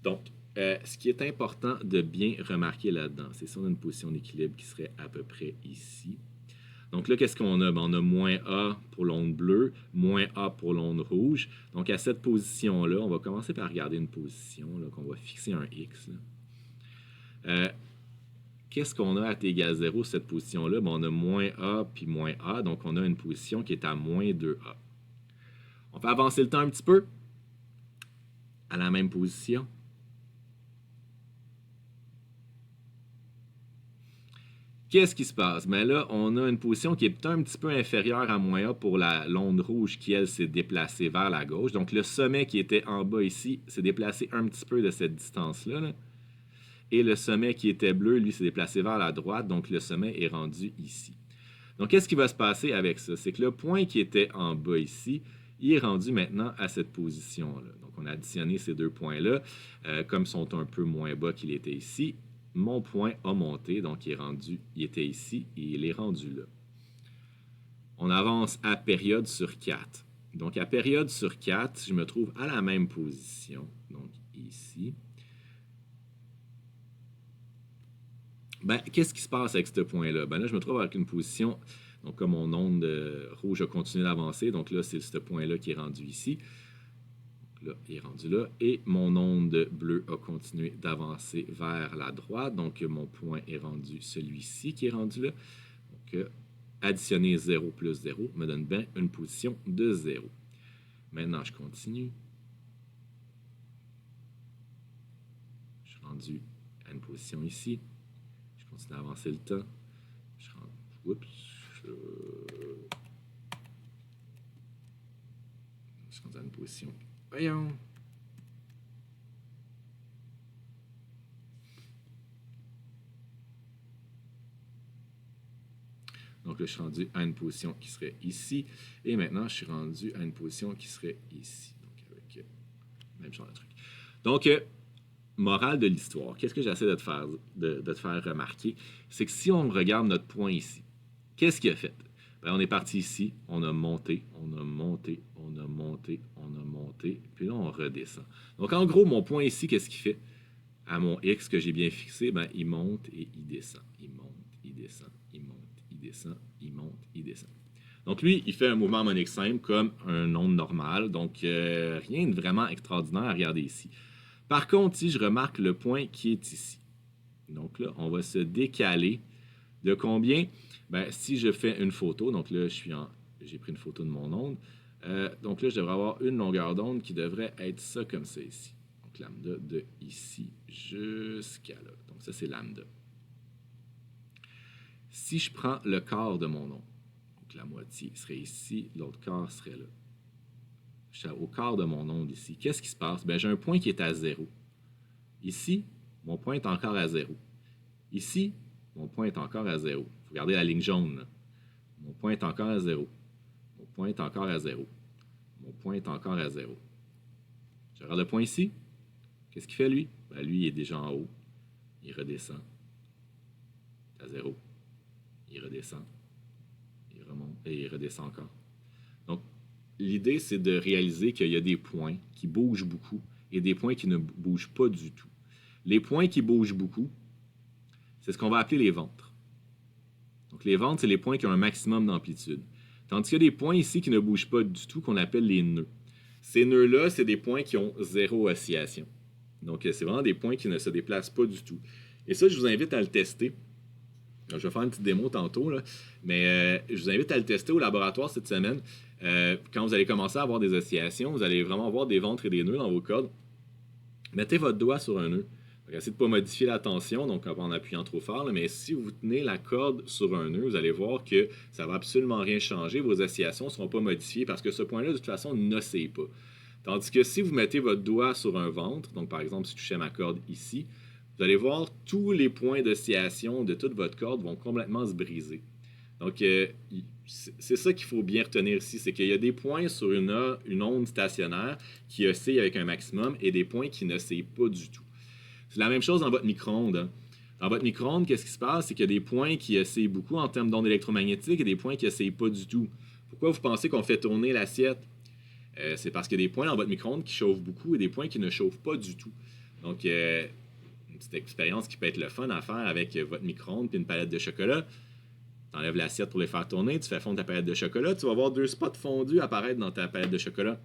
[SPEAKER 1] Donc, ce qui est important de bien remarquer là-dedans, c'est si on a une position d'équilibre qui serait à peu près ici. Donc là, qu'est-ce qu'on a? Ben, on a moins A pour l'onde bleue, moins A pour l'onde rouge. Donc à cette position-là, on va commencer par regarder une position, là, qu'on va fixer un X. Qu'est-ce qu'on a à t égale 0, cette position-là? Ben, on a moins A puis moins A, donc on a une position qui est à moins 2A. On fait avancer le temps un petit peu à la même position. Qu'est-ce qui se passe? Bien là, on a une position qui est un petit peu inférieure à moins A pour l'onde rouge qui, elle, s'est déplacée vers la gauche. Donc, le sommet qui était en bas ici s'est déplacé un petit peu de cette distance-là. Là. Et le sommet qui était bleu, lui, s'est déplacé vers la droite. Donc, le sommet est rendu ici. Donc, qu'est-ce qui va se passer avec ça? C'est que le point qui était en bas ici, il est rendu maintenant à cette position-là. Donc, on a additionné ces deux points-là. Comme ils sont un peu moins bas qu'il était ici, mon point a monté, donc il était ici et il est rendu là. On avance à période sur 4. Donc, à période sur 4, je me trouve à la même position, donc ici. Ben, qu'est-ce qui se passe avec ce point-là? Ben là, je me trouve avec une position, donc comme mon onde rouge a continué d'avancer, donc là, c'est ce point-là qui est rendu ici. Là, il est rendu là. Et mon onde bleue a continué d'avancer vers la droite. Donc, mon point est rendu celui-ci qui est rendu là. Donc, additionner 0 plus 0 me donne bien une position de 0. Maintenant, je continue. Je suis rendu à une position ici. Je continue à avancer le temps. Je suis rendu à une position. Voyons. Donc là, je suis rendu à une position qui serait ici. Et maintenant, je suis rendu à une position qui serait ici. Donc, avec même genre de truc. Donc, morale de l'histoire. Qu'est-ce que j'essaie de te faire remarquer? C'est que si on regarde notre point ici, qu'est-ce qu'il a fait? Ben, on est parti ici, on a monté, on a monté, on a monté, on a monté, puis là, on redescend. Donc, en gros, mon point ici, qu'est-ce qu'il fait? À mon X que j'ai bien fixé, ben, il monte et il descend. Il monte, il descend, il monte, il descend, il monte, il descend. Donc, lui, il fait un mouvement harmonique simple comme un onde normal. Donc, rien de vraiment extraordinaire à regarder ici. Par contre, si je remarque le point qui est ici, donc là, on va se décaler de combien? Ben, si je fais une photo, donc là, j'ai pris une photo de mon onde, donc là, je devrais avoir une longueur d'onde qui devrait être ça comme ça ici. Donc, lambda de ici jusqu'à là. Donc, ça, c'est lambda. Si je prends le quart de mon onde, donc la moitié serait ici, l'autre quart serait là. Je suis au quart de mon onde ici. Qu'est-ce qui se passe? Bien, j'ai un point qui est à 0. Ici, mon point est encore à 0. Ici, mon point est encore à 0. Il faut regarder la ligne jaune. Là. Mon point est encore à 0. Mon point est encore à 0. Mon point est encore à 0. Je regarde le point ici. Qu'est-ce qu'il fait, lui? Ben, lui, il est déjà en haut. Il redescend. À 0. Il redescend. Il remonte. Et il redescend encore. Donc, l'idée, c'est de réaliser qu'il y a des points qui bougent beaucoup et des points qui ne bougent pas du tout. Les points qui bougent beaucoup, c'est ce qu'on va appeler les ventres. Donc, les ventres, c'est les points qui ont un maximum d'amplitude. Tandis qu'il y a des points ici qui ne bougent pas du tout, qu'on appelle les nœuds. Ces nœuds-là, c'est des points qui ont zéro oscillation. Donc, c'est vraiment des points qui ne se déplacent pas du tout. Et ça, je vous invite à le tester. Je vais faire une petite démo tantôt, là, mais je vous invite à le tester au laboratoire cette semaine. Quand vous allez commencer à avoir des oscillations, vous allez vraiment avoir des ventres et des nœuds dans vos cordes. Mettez votre doigt sur un nœud. Essayez de ne pas modifier la tension, donc en appuyant trop fort, là, mais si vous tenez la corde sur un nœud, vous allez voir que ça ne va absolument rien changer. Vos oscillations ne seront pas modifiées parce que ce point-là, de toute façon, n'oscille pas. Tandis que si vous mettez votre doigt sur un ventre, donc par exemple, si je touchais ma corde ici, vous allez voir tous les points d'oscillation de toute votre corde vont complètement se briser. Donc, c'est ça qu'il faut bien retenir ici, c'est qu'il y a des points sur une onde stationnaire qui oscillent avec un maximum et des points qui n'oscillent pas du tout. C'est la même chose dans votre micro-ondes. Hein. Dans votre micro-ondes, qu'est-ce qui se passe? C'est qu'il y a des points qui oscillent beaucoup en termes d'ondes électromagnétiques et des points qui oscillent pas du tout. Pourquoi vous pensez qu'on fait tourner l'assiette? C'est parce qu'il y a des points dans votre micro-ondes qui chauffent beaucoup et des points qui ne chauffent pas du tout. Donc, une petite expérience qui peut être le fun à faire avec votre micro-ondes et une palette de chocolat. Tu enlèves l'assiette pour les faire tourner, tu fais fondre ta palette de chocolat, tu vas voir 2 spots fondus apparaître dans ta palette de chocolat.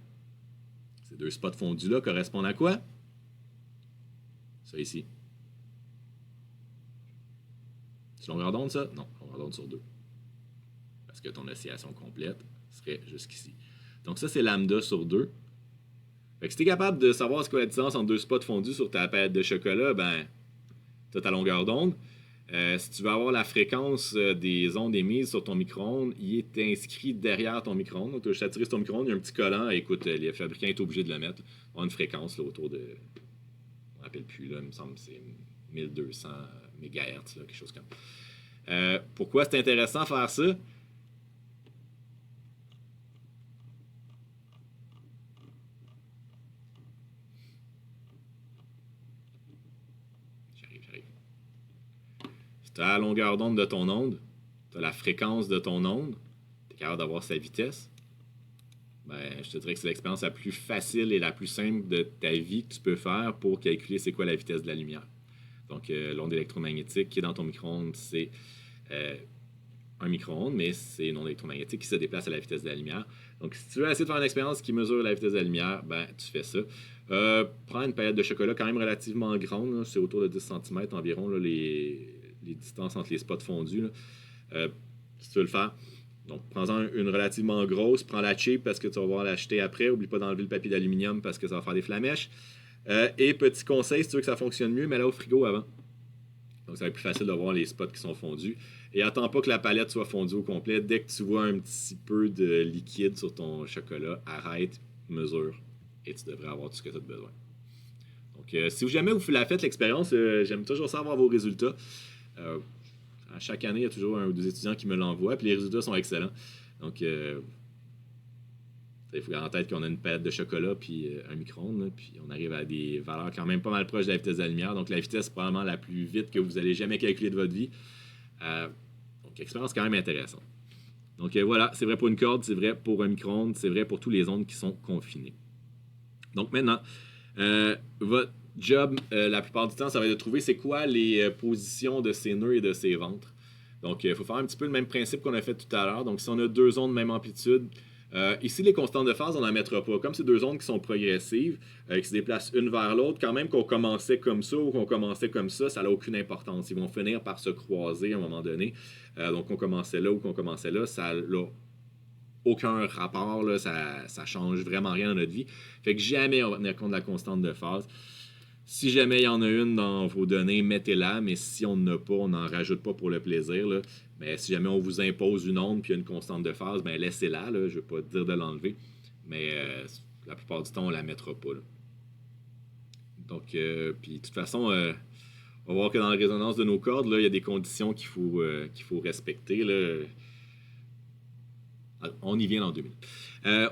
[SPEAKER 1] Ces 2 spots fondus-là correspondent à quoi? Ça ici. C'est longueur d'onde, ça? Non, longueur d'onde sur 2. Parce que ton oscillation complète serait jusqu'ici. Donc ça, c'est lambda sur 2. Fait que si tu es capable de savoir ce qu'est la différence entre 2 spots fondus sur ta palette de chocolat, ben, tu as ta longueur d'onde. Si tu veux avoir la fréquence des ondes émises sur ton micro-ondes, il est inscrit derrière ton micro-ondes. Donc, tu as juste à tirer sur ton micro-ondes, il y a un petit collant. Écoute, les fabricants sont obligés de le mettre. On a une fréquence là, autour de... On ne rappelle plus, là, il me semble que c'est 1200 MHz, là, quelque chose comme ça. Pourquoi c'est intéressant de faire ça? J'arrive. Si tu as la longueur d'onde de ton onde, tu as la fréquence de ton onde, tu es capable d'avoir sa vitesse, ben, je te dirais que c'est l'expérience la plus facile et la plus simple de ta vie que tu peux faire pour calculer c'est quoi la vitesse de la lumière. Donc, l'onde électromagnétique qui est dans ton micro-ondes, c'est un micro-ondes, mais c'est une onde électromagnétique qui se déplace à la vitesse de la lumière. Donc, si tu veux essayer de faire une expérience qui mesure la vitesse de la lumière, ben, tu fais ça. Prends une palette de chocolat quand même relativement grande, là, c'est autour de 10 cm environ, là, les distances entre les spots fondus. Là. Si tu veux le faire. Donc, prends-en une relativement grosse, prends la cheap parce que tu vas pouvoir l'acheter après. Oublie pas d'enlever le papier d'aluminium parce que ça va faire des flamèches. Et petit conseil, si tu veux que ça fonctionne mieux, mets-la au frigo avant. Donc, ça va être plus facile de voir les spots qui sont fondus. Et attends pas que la palette soit fondue au complet. Dès que tu vois un petit peu de liquide sur ton chocolat, arrête, mesure, et tu devrais avoir tout ce que tu as besoin. Donc, si jamais vous la faites l'expérience, j'aime toujours savoir vos résultats. À chaque année, il y a toujours un ou deux étudiants qui me l'envoient, puis les résultats sont excellents. Donc, il faut garder en tête qu'on a une palette de chocolat puis un micro-ondes, puis on arrive à des valeurs quand même pas mal proches de la vitesse de la lumière. Donc, la vitesse est probablement la plus vite que vous allez jamais calculer de votre vie. Donc, expérience quand même intéressante. Donc, voilà, c'est vrai pour une corde, c'est vrai pour un micro-ondes, c'est vrai pour tous les ondes qui sont confinées. Donc, maintenant, votre job, la plupart du temps, ça va être de trouver c'est quoi les positions de ces nœuds et de ces ventres. Donc, il faut faire un petit peu le même principe qu'on a fait tout à l'heure. Donc, si on a 2 ondes de même amplitude, ici, les constantes de phase, on n'en mettra pas. Comme c'est 2 ondes qui sont progressives, qui se déplacent une vers l'autre, quand même qu'on commençait comme ça ou qu'on commençait comme ça n'a aucune importance. Ils vont finir par se croiser à un moment donné. Donc, qu'on commençait là ou qu'on commençait là, ça n'a aucun rapport, là, ça change vraiment rien dans notre vie. Fait que jamais on va tenir compte de la constante de phase. Si jamais il y en a une dans vos données, mettez-la, mais si on n'en a pas, on n'en rajoute pas pour le plaisir. Là. Mais si jamais on vous impose une onde puis une constante de phase, ben laissez-la. Là. Je ne vais pas dire de l'enlever, mais la plupart du temps, on ne la mettra pas. Là. Donc, puis de toute façon, on va voir que dans la résonance de nos cordes, là, il y a des conditions qu'il faut respecter. Là. On y vient dans 2 minutes.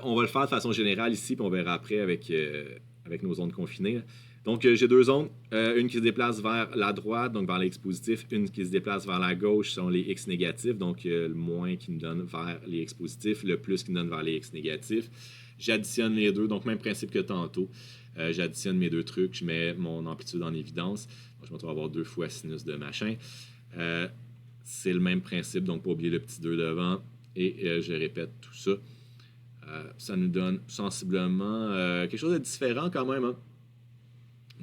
[SPEAKER 1] On va le faire de façon générale ici, puis on verra après avec nos ondes confinées. Donc, j'ai 2 ondes. Une qui se déplace vers la droite, donc vers les X positifs. Une qui se déplace vers la gauche, sont les X négatifs. Donc, le moins qui nous donne vers les X positifs, le plus qui nous donne vers les X négatifs. J'additionne les deux, donc même principe que tantôt. J'additionne mes 2 trucs, je mets mon amplitude en évidence. Donc, je vais retrouver avoir 2 fois sinus de machin. C'est le même principe, donc pas oublier le petit 2 devant. Et je répète tout ça. Ça nous donne sensiblement quelque chose de différent quand même. Hein?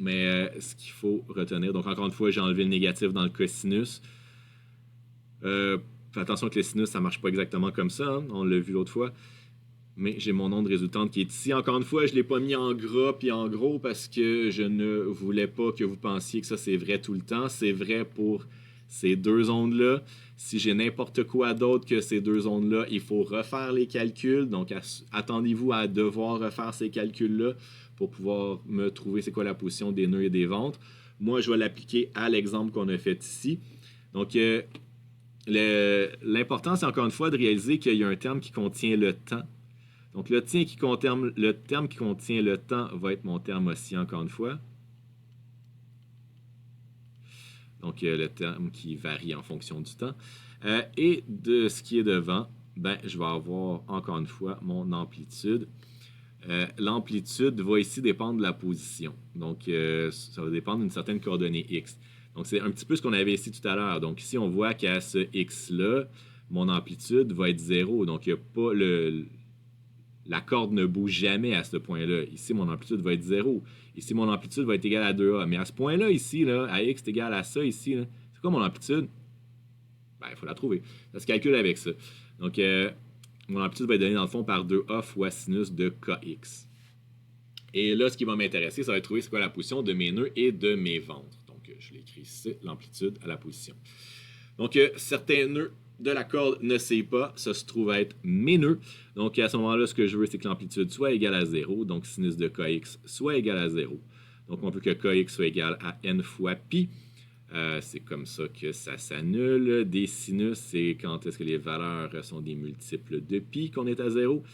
[SPEAKER 1] Mais ce qu'il faut retenir, donc encore une fois, j'ai enlevé le négatif dans le cosinus. Fais attention que le sinus, ça ne marche pas exactement comme ça. Hein? On l'a vu l'autre fois. Mais j'ai mon onde résultante qui est ici. Encore une fois, je ne l'ai pas mis en gras puis en gros parce que je ne voulais pas que vous pensiez que ça, c'est vrai tout le temps. C'est vrai pour ces 2 ondes-là. Si j'ai n'importe quoi d'autre que ces 2 ondes-là, il faut refaire les calculs. Donc, attendez-vous à devoir refaire ces calculs-là pour pouvoir me trouver c'est quoi la position des nœuds et des ventres. Moi, je vais l'appliquer à l'exemple qu'on a fait ici. Donc, L'important, c'est encore une fois de réaliser qu'il y a un terme qui contient le temps. Donc, le terme qui contient le temps va être mon terme aussi, encore une fois. Donc, le terme qui varie en fonction du temps. Et de ce qui est devant, ben, je vais avoir, encore une fois, mon amplitude. L'amplitude va ici dépendre de la position. Donc, ça va dépendre d'une certaine coordonnée x. Donc, c'est un petit peu ce qu'on avait ici tout à l'heure. Donc, ici, on voit qu'à ce x-là, mon amplitude va être 0. Donc, il n'y a pas la corde ne bouge jamais à ce point-là. Ici, mon amplitude va être 0. Ici, mon amplitude va être égale à 2a. Mais à ce point-là, ici, là, à x est égal à ça, ici, c'est quoi mon amplitude? Ben, il faut la trouver. Ça se calcule avec ça. Donc, mon amplitude va être donnée dans le fond par 2a fois sinus de kx. Et là, ce qui va m'intéresser, ça va être trouver c'est quoi la position de mes nœuds et de mes ventres. Donc, je l'écris ici, l'amplitude à la position. Donc, certains nœuds de la corde ne sait pas, ça se trouve être mes nœuds. Donc, à ce moment-là, ce que je veux, c'est que l'amplitude soit égale à 0, donc sinus de kx soit égal à 0. Donc, on veut que kx soit égal à n fois pi. C'est comme ça que ça s'annule. Des sinus, c'est quand est-ce que les valeurs sont des multiples de pi qu'on est à 0,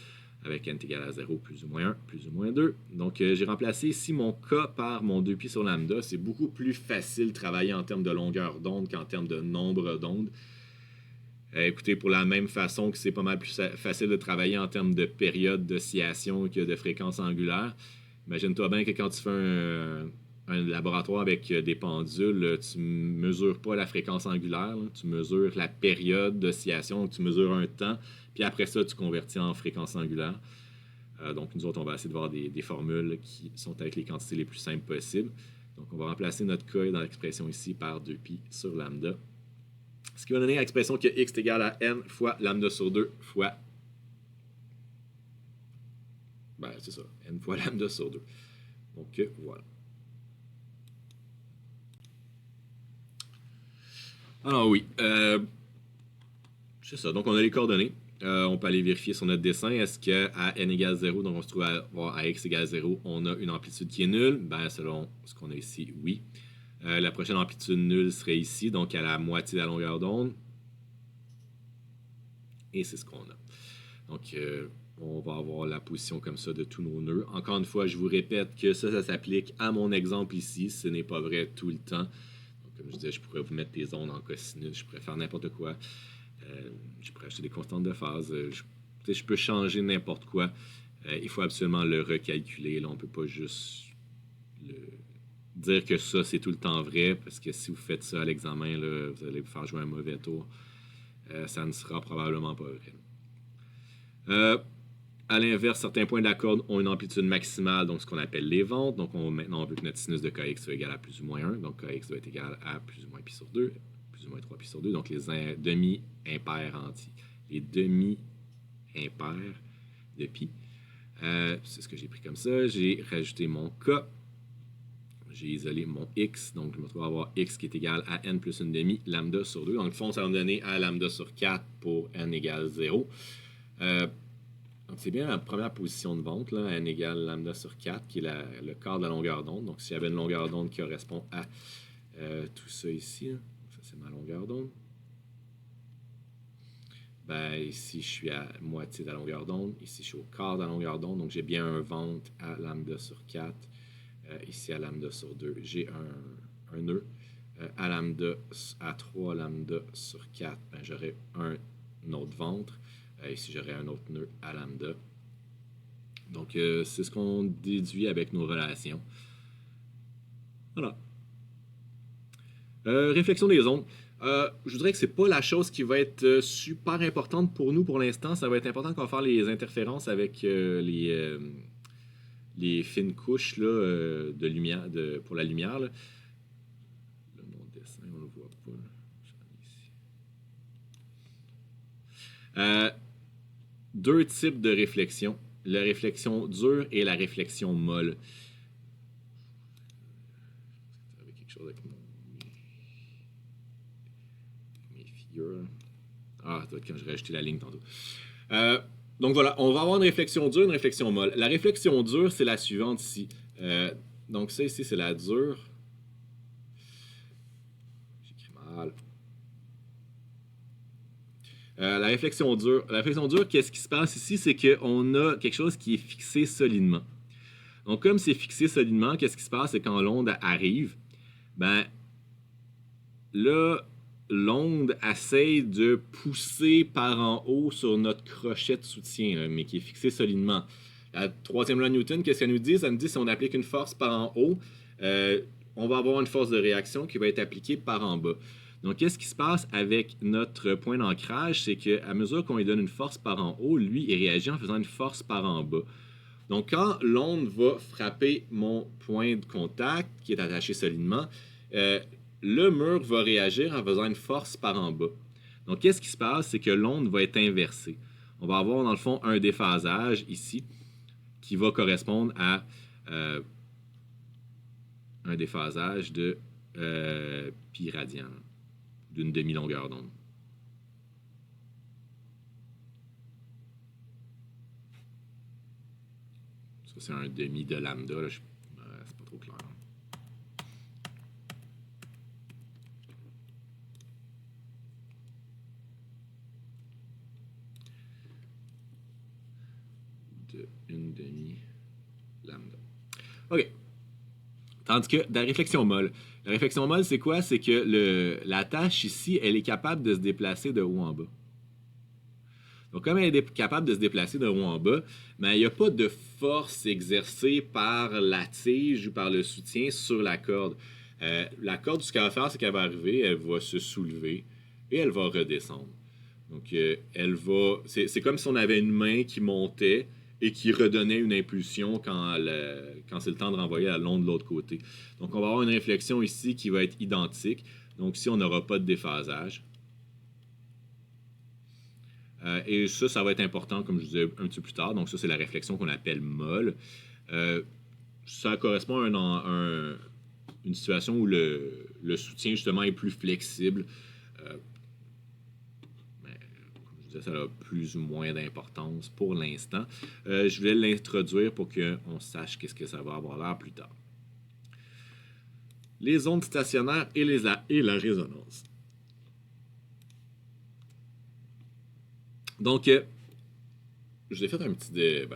[SPEAKER 1] avec n égal à 0, plus ou moins 1, plus ou moins 2. Donc, j'ai remplacé ici mon k par mon 2pi sur lambda. C'est beaucoup plus facile de travailler en termes de longueur d'onde qu'en termes de nombre d'ondes. Écoutez, pour la même façon que c'est pas mal plus facile de travailler en termes de période d'oscillation que de fréquence angulaire, imagine-toi bien que quand tu fais un laboratoire avec des pendules, tu ne mesures pas la fréquence angulaire, là, tu mesures la période d'oscillation, tu mesures un temps, puis après ça, tu convertis en fréquence angulaire. Donc, nous autres, on va essayer de voir des formules qui sont avec les quantités les plus simples possibles. Donc, on va remplacer notre k dans l'expression ici par 2pi sur lambda. Ce qui va donner l'expression que x est égal à n fois lambda sur 2 fois... Ben, c'est ça, n fois lambda sur 2. Donc, voilà. Alors oui, c'est ça. Donc, on a les coordonnées. On peut aller vérifier sur notre dessin. Est-ce qu'à n égale 0, donc on se trouve à x égale 0, on a une amplitude qui est nulle? Ben, selon ce qu'on a ici, oui. La prochaine amplitude nulle serait ici, donc à la moitié de la longueur d'onde. Et c'est ce qu'on a. Donc, on va avoir la position comme ça de tous nos nœuds. Encore une fois, je vous répète que ça s'applique à mon exemple ici. Ce n'est pas vrai tout le temps. Donc, comme je disais, je pourrais vous mettre des ondes en cosinus, je pourrais faire n'importe quoi. Je pourrais acheter des constantes de phase. Je peux changer n'importe quoi. Il faut absolument le recalculer. Là, on ne peut pas juste dire que ça, c'est tout le temps vrai, parce que si vous faites ça à l'examen, là, vous allez vous faire jouer un mauvais tour. Ça ne sera probablement pas vrai. À l'inverse, certains points de la corde ont une amplitude maximale, donc ce qu'on appelle les ventes. Donc, maintenant, on veut que notre sinus de kx soit égal à plus ou moins 1. Donc, kx doit être égal à plus ou moins pi sur 2, plus ou moins 3 pi sur 2. Donc, les demi-impairs entiers. Les demi-impairs de pi. C'est ce que j'ai pris comme ça. J'ai rajouté mon k. J'ai isolé mon x. Donc, je me retrouve à avoir x qui est égal à n plus une demi lambda sur 2. Donc, le fond, ça va me donner à lambda sur 4 pour n égale 0. Donc, c'est bien la première position de vente, là, n égale lambda sur 4, qui est le quart de la longueur d'onde. Donc, s'il y avait une longueur d'onde qui correspond à tout ça ici, là, ça c'est ma longueur d'onde. Ben, ici, je suis à moitié de la longueur d'onde. Ici, je suis au quart de la longueur d'onde. Donc, j'ai bien un vente à lambda sur 4. Ici, à lambda sur 2, j'ai un nœud. À lambda, à 3 lambda sur 4, ben, j'aurai un autre ventre. Ici, j'aurai un autre nœud à lambda. Donc, c'est ce qu'on déduit avec nos relations. Voilà. Réflexion des ondes. Je dirais que c'est pas la chose qui va être super importante pour nous pour l'instant. Ça va être important qu'on va faire les interférences avec les fines couches là, de lumière pour la lumière. Là. Mon dessin, on le voit pas. Deux types de réflexion. La réflexion dure et la réflexion molle. J'avais quelque chose avec mes figures. Ah, ça doit être quand j'ai rajouté la ligne tantôt. Donc voilà, on va avoir une réflexion dure, une réflexion molle. La réflexion dure, c'est la suivante ici. Donc ça ici, c'est la dure. J'écris mal. La réflexion dure. La réflexion dure, qu'est-ce qui se passe ici? C'est qu'on a quelque chose qui est fixé solidement. Donc, comme c'est fixé solidement, qu'est-ce qui se passe? C'est quand l'onde arrive, ben là, l'onde essaie de pousser par en haut sur notre crochet de soutien, là, mais qui est fixé solidement. La troisième loi de Newton, qu'est-ce qu'elle nous dit? Ça nous dit si on applique une force par en haut, on va avoir une force de réaction qui va être appliquée par en bas. Donc, qu'est-ce qui se passe avec notre point d'ancrage? C'est qu'à mesure qu'on lui donne une force par en haut, lui, il réagit en faisant une force par en bas. Donc, quand l'onde va frapper mon point de contact, qui est attaché solidement, le mur va réagir en faisant une force par en bas. Donc, qu'est-ce qui se passe? C'est que l'onde va être inversée. On va avoir, dans le fond, un déphasage ici qui va correspondre à un déphasage de pi radian, d'une demi-longueur d'onde. Ça, c'est un demi de lambda. Là, c'est pas trop clair. De une demi lambda. OK. Tandis que dans la réflexion molle, la réflexion molle, c'est quoi? C'est que la tâche ici, elle est capable de se déplacer de haut en bas. Donc, comme elle est capable de se déplacer de haut en bas, mais il n'y a pas de force exercée par la tige ou par le soutien sur la corde. La corde, ce qu'elle va faire, c'est qu'elle va arriver, elle va se soulever et elle va redescendre. Donc, c'est comme si on avait une main qui montait et qui redonnait une impulsion quand c'est le temps de renvoyer la l'onde de l'autre côté. Donc, on va avoir une réflexion ici qui va être identique. Donc, ici, on n'aura pas de déphasage. Et ça va être important, comme je disais un petit peu plus tard. Donc, ça, c'est la réflexion qu'on appelle molle. Ça correspond à une situation où le soutien, justement, est plus flexible. Ça a plus ou moins d'importance pour l'instant. Je voulais l'introduire pour qu'on sache qu'est-ce que ça va avoir l'air plus tard. Les ondes stationnaires et la résonance. Donc, je vous ai fait un petit...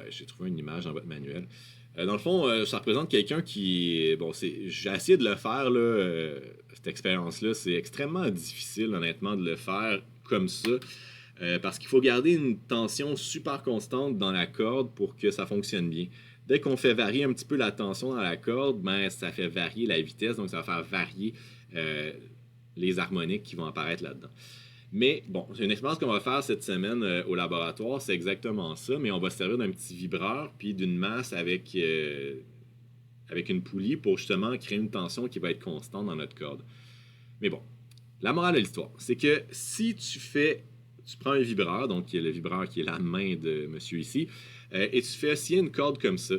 [SPEAKER 1] j'ai trouvé une image dans votre manuel. Dans le fond, ça représente quelqu'un qui... j'ai essayé de le faire, là, cette expérience-là. C'est extrêmement difficile, honnêtement, de le faire comme ça. Parce qu'il faut garder une tension super constante dans la corde pour que ça fonctionne bien. Dès qu'on fait varier un petit peu la tension dans la corde, ça fait varier la vitesse, donc ça va faire varier les harmoniques qui vont apparaître là-dedans. Mais bon, c'est une expérience qu'on va faire cette semaine au laboratoire, c'est exactement ça, mais on va se servir d'un petit vibreur puis d'une masse avec une poulie pour justement créer une tension qui va être constante dans notre corde. Mais bon, la morale de l'histoire, c'est que si tu prends un vibreur, donc le vibreur qui est la main de monsieur ici, et tu fais osciller une corde comme ça,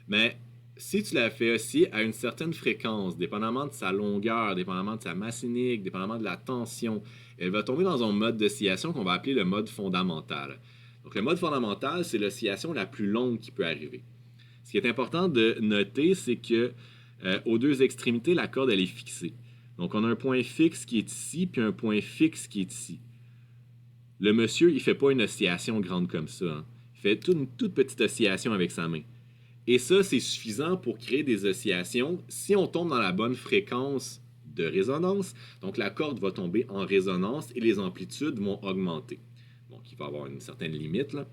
[SPEAKER 1] mais si tu la fais osciller à une certaine fréquence, dépendamment de sa longueur, dépendamment de sa masse unique, dépendamment de la tension, elle va tomber dans un mode d'oscillation qu'on va appeler le mode fondamental. Donc le mode fondamental, c'est l'oscillation la plus longue qui peut arriver. Ce qui est important de noter, c'est que aux deux extrémités, la corde, elle est fixée. Donc on a un point fixe qui est ici, puis un point fixe qui est ici. Le monsieur, il ne fait pas une oscillation grande comme ça. Hein. Il fait une toute petite oscillation avec sa main. Et ça, c'est suffisant pour créer des oscillations si on tombe dans la bonne fréquence de résonance. Donc, la corde va tomber en résonance et les amplitudes vont augmenter. Donc, il va y avoir une certaine limite, là.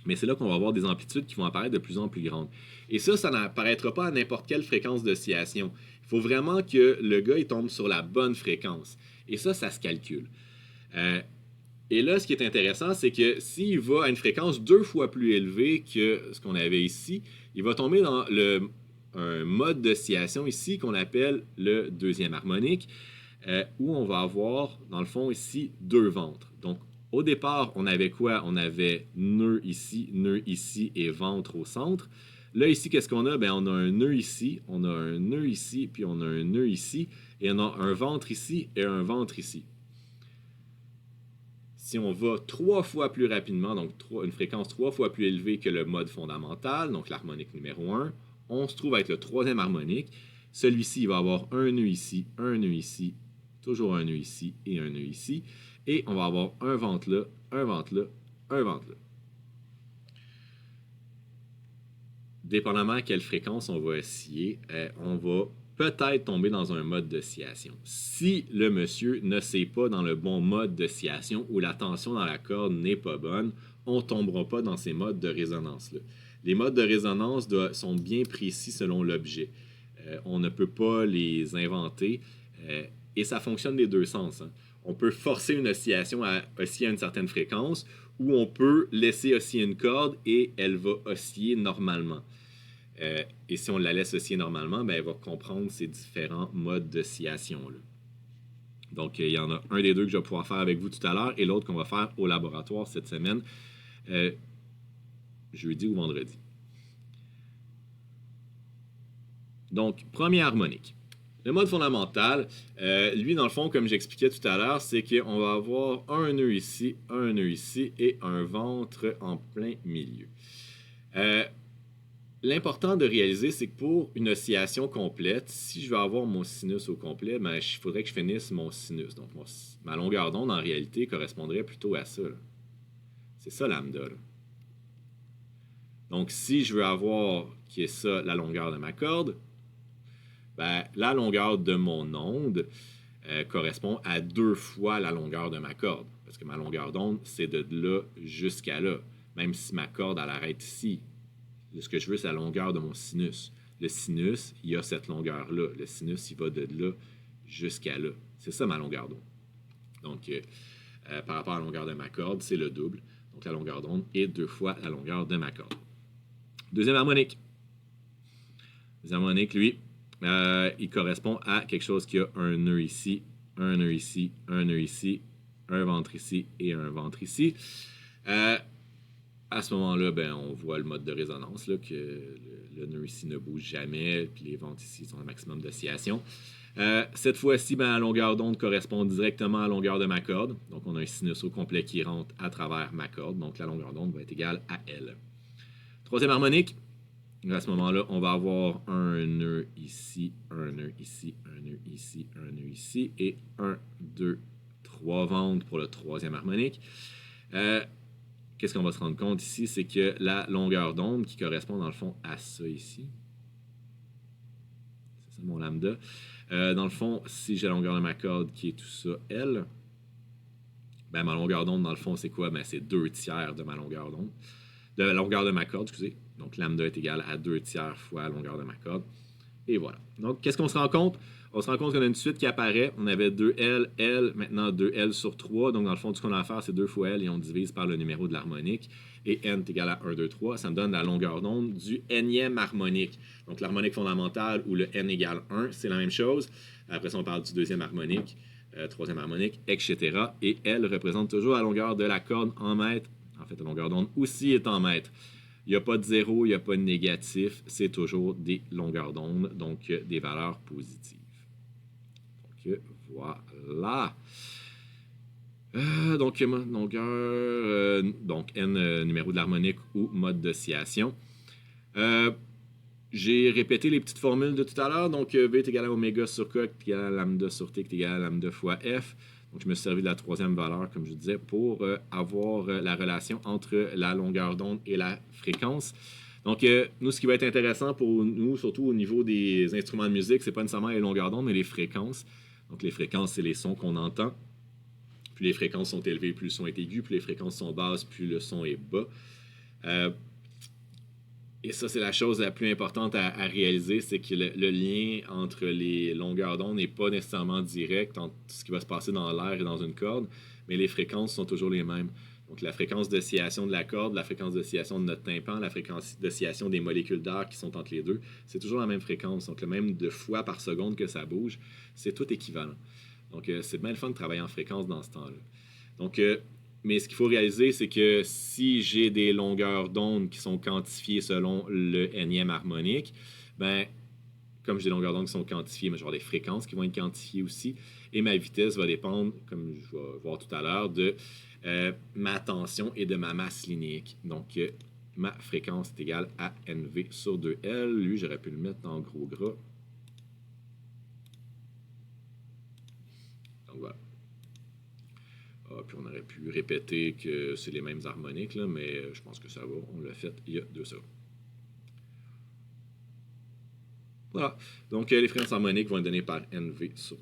[SPEAKER 1] Mais c'est là qu'on va avoir des amplitudes qui vont apparaître de plus en plus grandes. Et ça n'apparaîtra pas à n'importe quelle fréquence d'oscillation. Il faut vraiment que le gars il tombe sur la bonne fréquence. Et ça se calcule. Et là, ce qui est intéressant, c'est que s'il va à une fréquence 2 fois plus élevée que ce qu'on avait ici, il va tomber dans un mode d'oscillation ici qu'on appelle le deuxième harmonique, où on va avoir, dans le fond, ici, deux ventres. Donc, au départ, on avait quoi? On avait nœud ici et ventre au centre. Là, ici, qu'est-ce qu'on a? On a un nœud ici, on a un nœud ici, puis on a un nœud ici, et on a un ventre ici et un ventre ici. Si on va 3 fois plus rapidement, donc une fréquence 3 fois plus élevée que le mode fondamental, donc l'harmonique numéro 1, on se trouve avec le troisième harmonique. Celui-ci, il va avoir un nœud ici, toujours un nœud ici et un nœud ici. Et on va avoir un vente là, un vente là, un vente là. Dépendamment à quelle fréquence on va osciller, on va peut-être tomber dans un mode d'oscillation. Si le monsieur ne sait pas dans le bon mode d'oscillation ou la tension dans la corde n'est pas bonne, on ne tombera pas dans ces modes de résonance-là. Les modes de résonance sont bien précis selon l'objet. On ne peut pas les inventer et ça fonctionne des deux sens. Hein. On peut forcer une oscillation à osciller à une certaine fréquence ou on peut laisser osciller une corde et elle va osciller normalement. Et si on la laisse osciller normalement, ben, elle va comprendre ces différents modes d'oscillation-là. Donc, il y en a un des deux que je vais pouvoir faire avec vous tout à l'heure et l'autre qu'on va faire au laboratoire cette semaine, jeudi ou vendredi. Donc, première harmonique. Le mode fondamental, lui, dans le fond, comme j'expliquais tout à l'heure, c'est qu'on va avoir un nœud ici et un ventre en plein milieu. L'important de réaliser, c'est que pour une oscillation complète, si je veux avoir mon sinus au complet, ben, il faudrait que je finisse mon sinus. Donc, ma longueur d'onde, en réalité, correspondrait plutôt à ça. C'est ça, lambda. Là. Donc, si je veux avoir, qui est ça, la longueur de ma corde, ben, la longueur de mon onde correspond à 2 fois la longueur de ma corde. Parce que ma longueur d'onde, c'est de là jusqu'à là. Même si ma corde, elle arrête ici. Ce que je veux, c'est la longueur de mon sinus. Le sinus, il a cette longueur-là. Le sinus, il va de là jusqu'à là. C'est ça ma longueur d'onde. Donc, par rapport à la longueur de ma corde, c'est le double. Donc, la longueur d'onde est 2 fois la longueur de ma corde. Deuxième harmonique. Deuxième harmonique, lui, il correspond à quelque chose qui a un nœud ici, un nœud ici, un nœud ici, un ventre ici et un ventre ici. À ce moment-là, ben, on voit le mode de résonance, là, que le nœud ici ne bouge jamais, puis les ventes ici sont le maximum d'oscillation. Cette fois-ci, ben, la longueur d'onde correspond directement à la longueur de ma corde. Donc, on a un sinus au complet qui rentre à travers ma corde. Donc, la longueur d'onde va être égale à L. Troisième harmonique, à ce moment-là, on va avoir un nœud ici, un nœud ici, un nœud ici, un nœud ici, et 1, 2, 3 ventes pour le troisième harmonique. Qu'est-ce qu'on va se rendre compte ici? C'est que la longueur d'onde qui correspond dans le fond à ça ici, c'est ça mon lambda. Dans le fond, si j'ai la longueur de ma corde qui est tout ça, L, ben ma longueur d'onde dans le fond c'est quoi? Ben c'est 2 tiers de ma longueur d'onde. De la longueur de ma corde, excusez. Donc lambda est égal à 2 tiers fois la longueur de ma corde. Et voilà. Donc qu'est-ce qu'on se rend compte? On se rend compte qu'on a une suite qui apparaît. On avait 2L, L, maintenant 2L sur 3. Donc, dans le fond, tout ce qu'on a à faire, c'est 2 fois L et on divise par le numéro de l'harmonique. Et N est égal à 1, 2, 3. Ça me donne la longueur d'onde du Nème harmonique. Donc, l'harmonique fondamentale où le N égale 1, c'est la même chose. Après ça, on parle du deuxième harmonique, troisième harmonique, etc. Et L représente toujours la longueur de la corde en mètres. En fait, la longueur d'onde aussi est en mètres. Il n'y a pas de zéro, il n'y a pas de négatif. C'est toujours des longueurs d'onde, donc des valeurs positives. Voilà. Donc, longueur, donc N, numéro de l'harmonique ou mode d'oscillation. J'ai répété les petites formules de tout à l'heure. Donc, V est égal à oméga sur K, qui est égal à lambda sur T, qui est égal à lambda fois F. Donc, je me suis servi de la troisième valeur, comme je disais, pour avoir la relation entre la longueur d'onde et la fréquence. Donc, nous, ce qui va être intéressant pour nous, surtout au niveau des instruments de musique, c'est pas nécessairement les longueurs d'onde, mais les fréquences. Donc, les fréquences, c'est les sons qu'on entend. Plus les fréquences sont élevées, plus le son est aigu. Plus les fréquences sont basses, plus le son est bas. Et ça, c'est la chose la plus importante à réaliser, c'est que le lien entre les longueurs d'onde n'est pas nécessairement direct entre ce qui va se passer dans l'air et dans une corde, mais les fréquences sont toujours les mêmes. Donc, la fréquence d'oscillation de la corde, la fréquence d'oscillation de notre tympan, la fréquence d'oscillation des molécules d'air qui sont entre les deux, c'est toujours la même fréquence. Donc, le même de fois par seconde que ça bouge, c'est tout équivalent. Donc, c'est bien le fun de travailler en fréquence dans ce temps-là. Donc, mais ce qu'il faut réaliser, c'est que si j'ai des longueurs d'onde qui sont quantifiées selon le Nème harmonique, ben, comme j'ai des longueurs d'onde qui sont quantifiées, mais je vais avoir des fréquences qui vont être quantifiées aussi. Et ma vitesse va dépendre, comme je vais voir tout à l'heure, de ma tension et de ma masse linéique. Donc, ma fréquence est égale à NV sur 2L. Lui, j'aurais pu le mettre en gros gras. Donc, voilà. Puis on aurait pu répéter que c'est les mêmes harmoniques, là, mais je pense que ça va. On l'a fait il y a 2 secondes. Voilà. Donc, les fréquences harmoniques vont être données par NV sur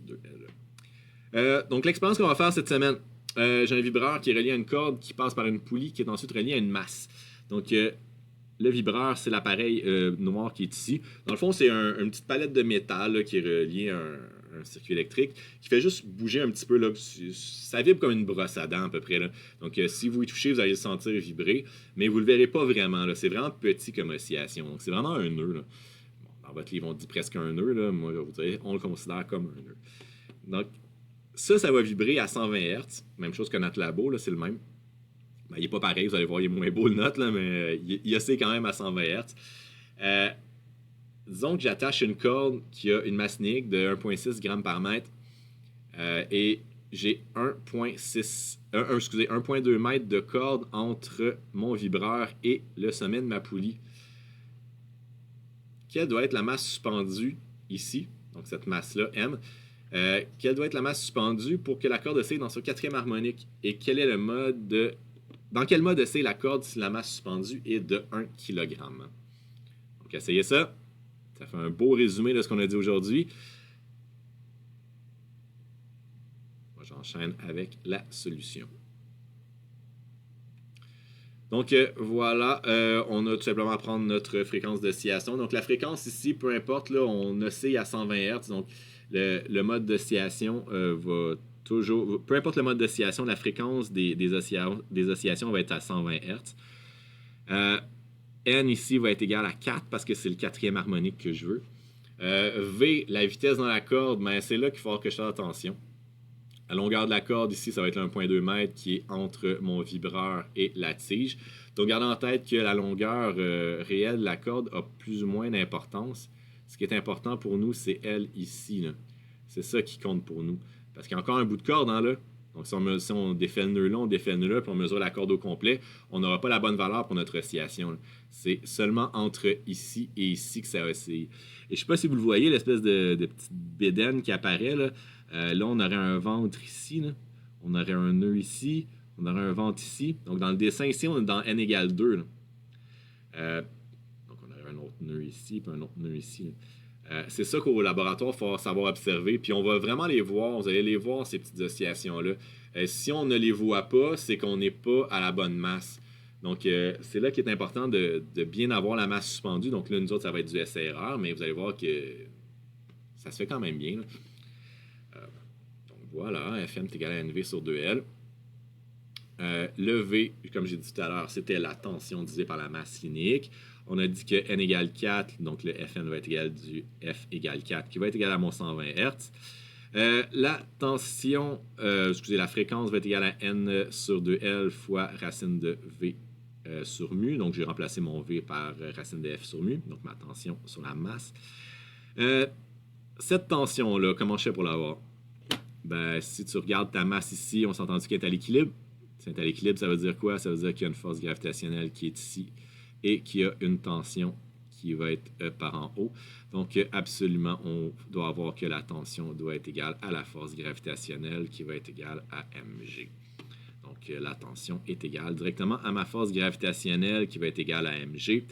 [SPEAKER 1] 2L. Donc, l'expérience qu'on va faire cette semaine, j'ai un vibreur qui est relié à une corde qui passe par une poulie qui est ensuite reliée à une masse. Donc, le vibreur, c'est l'appareil noir qui est ici. Dans le fond, c'est une petite palette de métal là, qui est reliée à un circuit électrique qui fait juste bouger un petit peu. Là. Ça vibre comme une brosse à dents à peu près. Là. Donc, si vous y touchez, vous allez le sentir vibrer, mais vous ne le verrez pas vraiment. Là. C'est vraiment petit comme oscillation. Donc, c'est vraiment un nœud. Là. Bon, dans votre livre, on dit presque un nœud. Là. Moi, je vous dirais, on le considère comme un nœud. Donc, ça va vibrer à 120 Hz. Même chose que notre labo, là, c'est le même. Ben, il n'est pas pareil, vous allez voir, il est moins beau le note, là, mais il assez quand même à 120 Hz. Disons que j'attache une corde qui a une masse unique de 1,6 g par mètre et j'ai 1,2 mètres de corde entre mon vibreur et le sommet de ma poulie. Quelle doit être la masse suspendue ici, donc cette masse-là, M, quelle doit être la masse suspendue pour que la corde oscille dans son quatrième harmonique et quel est le mode de... Dans quel mode oscille la corde si la masse suspendue est de 1 kg? Donc, essayez ça. Ça fait un beau résumé de ce qu'on a dit aujourd'hui. Moi, j'enchaîne avec la solution. Donc, voilà, on a tout simplement à prendre notre fréquence d'oscillation. Donc, la fréquence ici, peu importe, là, on oscille à 120 Hz. Donc, le mode d'oscillation va toujours... Peu importe le mode d'oscillation, la fréquence des oscillations va être à 120 Hz. N ici va être égal à 4 parce que c'est le quatrième harmonique que je veux. V, la vitesse dans la corde, ben, c'est là qu'il faut que je fasse attention. La longueur de la corde ici, ça va être 1,2 m qui est entre mon vibreur et la tige. Donc, gardez en tête que la longueur réelle de la corde a plus ou moins d'importance. Ce qui est important pour nous, c'est elle ici. Là. C'est ça qui compte pour nous. Parce qu'il y a encore un bout de corde hein, là. Donc, si on défait le nœud là, on défait le nœud là, puis on mesure la corde au complet, on n'aura pas la bonne valeur pour notre oscillation. C'est seulement entre ici et ici que ça oscille. Et je ne sais pas si vous le voyez, l'espèce de petite bédaine qui apparaît. Là, là on aurait un ventre ici. Là. On aurait un nœud ici. On aurait un ventre ici. Donc, dans le dessin ici, on est dans n égale 2. Donc, on aurait un autre nœud ici, puis un autre nœud ici. C'est ça qu'au laboratoire, il faut savoir observer. Puis on va vraiment les voir. Vous allez les voir, ces petites oscillations-là. Si on ne les voit pas, c'est qu'on n'est pas à la bonne masse. Donc, c'est là qu'il est important de bien avoir la masse suspendue. Donc là, nous autres, ça va être du SRR, mais vous allez voir que ça se fait quand même bien. Donc voilà, FM est égal à NV sur 2L. Le V, comme j'ai dit tout à l'heure, c'était la tension divisée par la masse linéique. On a dit que N égale 4, donc le Fn va être égal du F égale 4, qui va être égal à mon 120 Hz. La tension, la fréquence va être égale à N sur 2L fois racine de V sur mu. Donc, j'ai remplacé mon V par racine de F sur mu, donc ma tension sur la masse. Cette tension-là, comment je fais pour l'avoir? Ben, si tu regardes ta masse ici, on s'est entendu qu'elle est à l'équilibre. Si elle est à l'équilibre, ça veut dire quoi? Ça veut dire qu'il y a une force gravitationnelle qui est ici et qu'il y a une tension qui va être par en haut. Donc, absolument, on doit avoir que la tension doit être égale à la force gravitationnelle qui va être égale à mg. Donc, la tension est égale directement à ma force gravitationnelle qui va être égale à mg.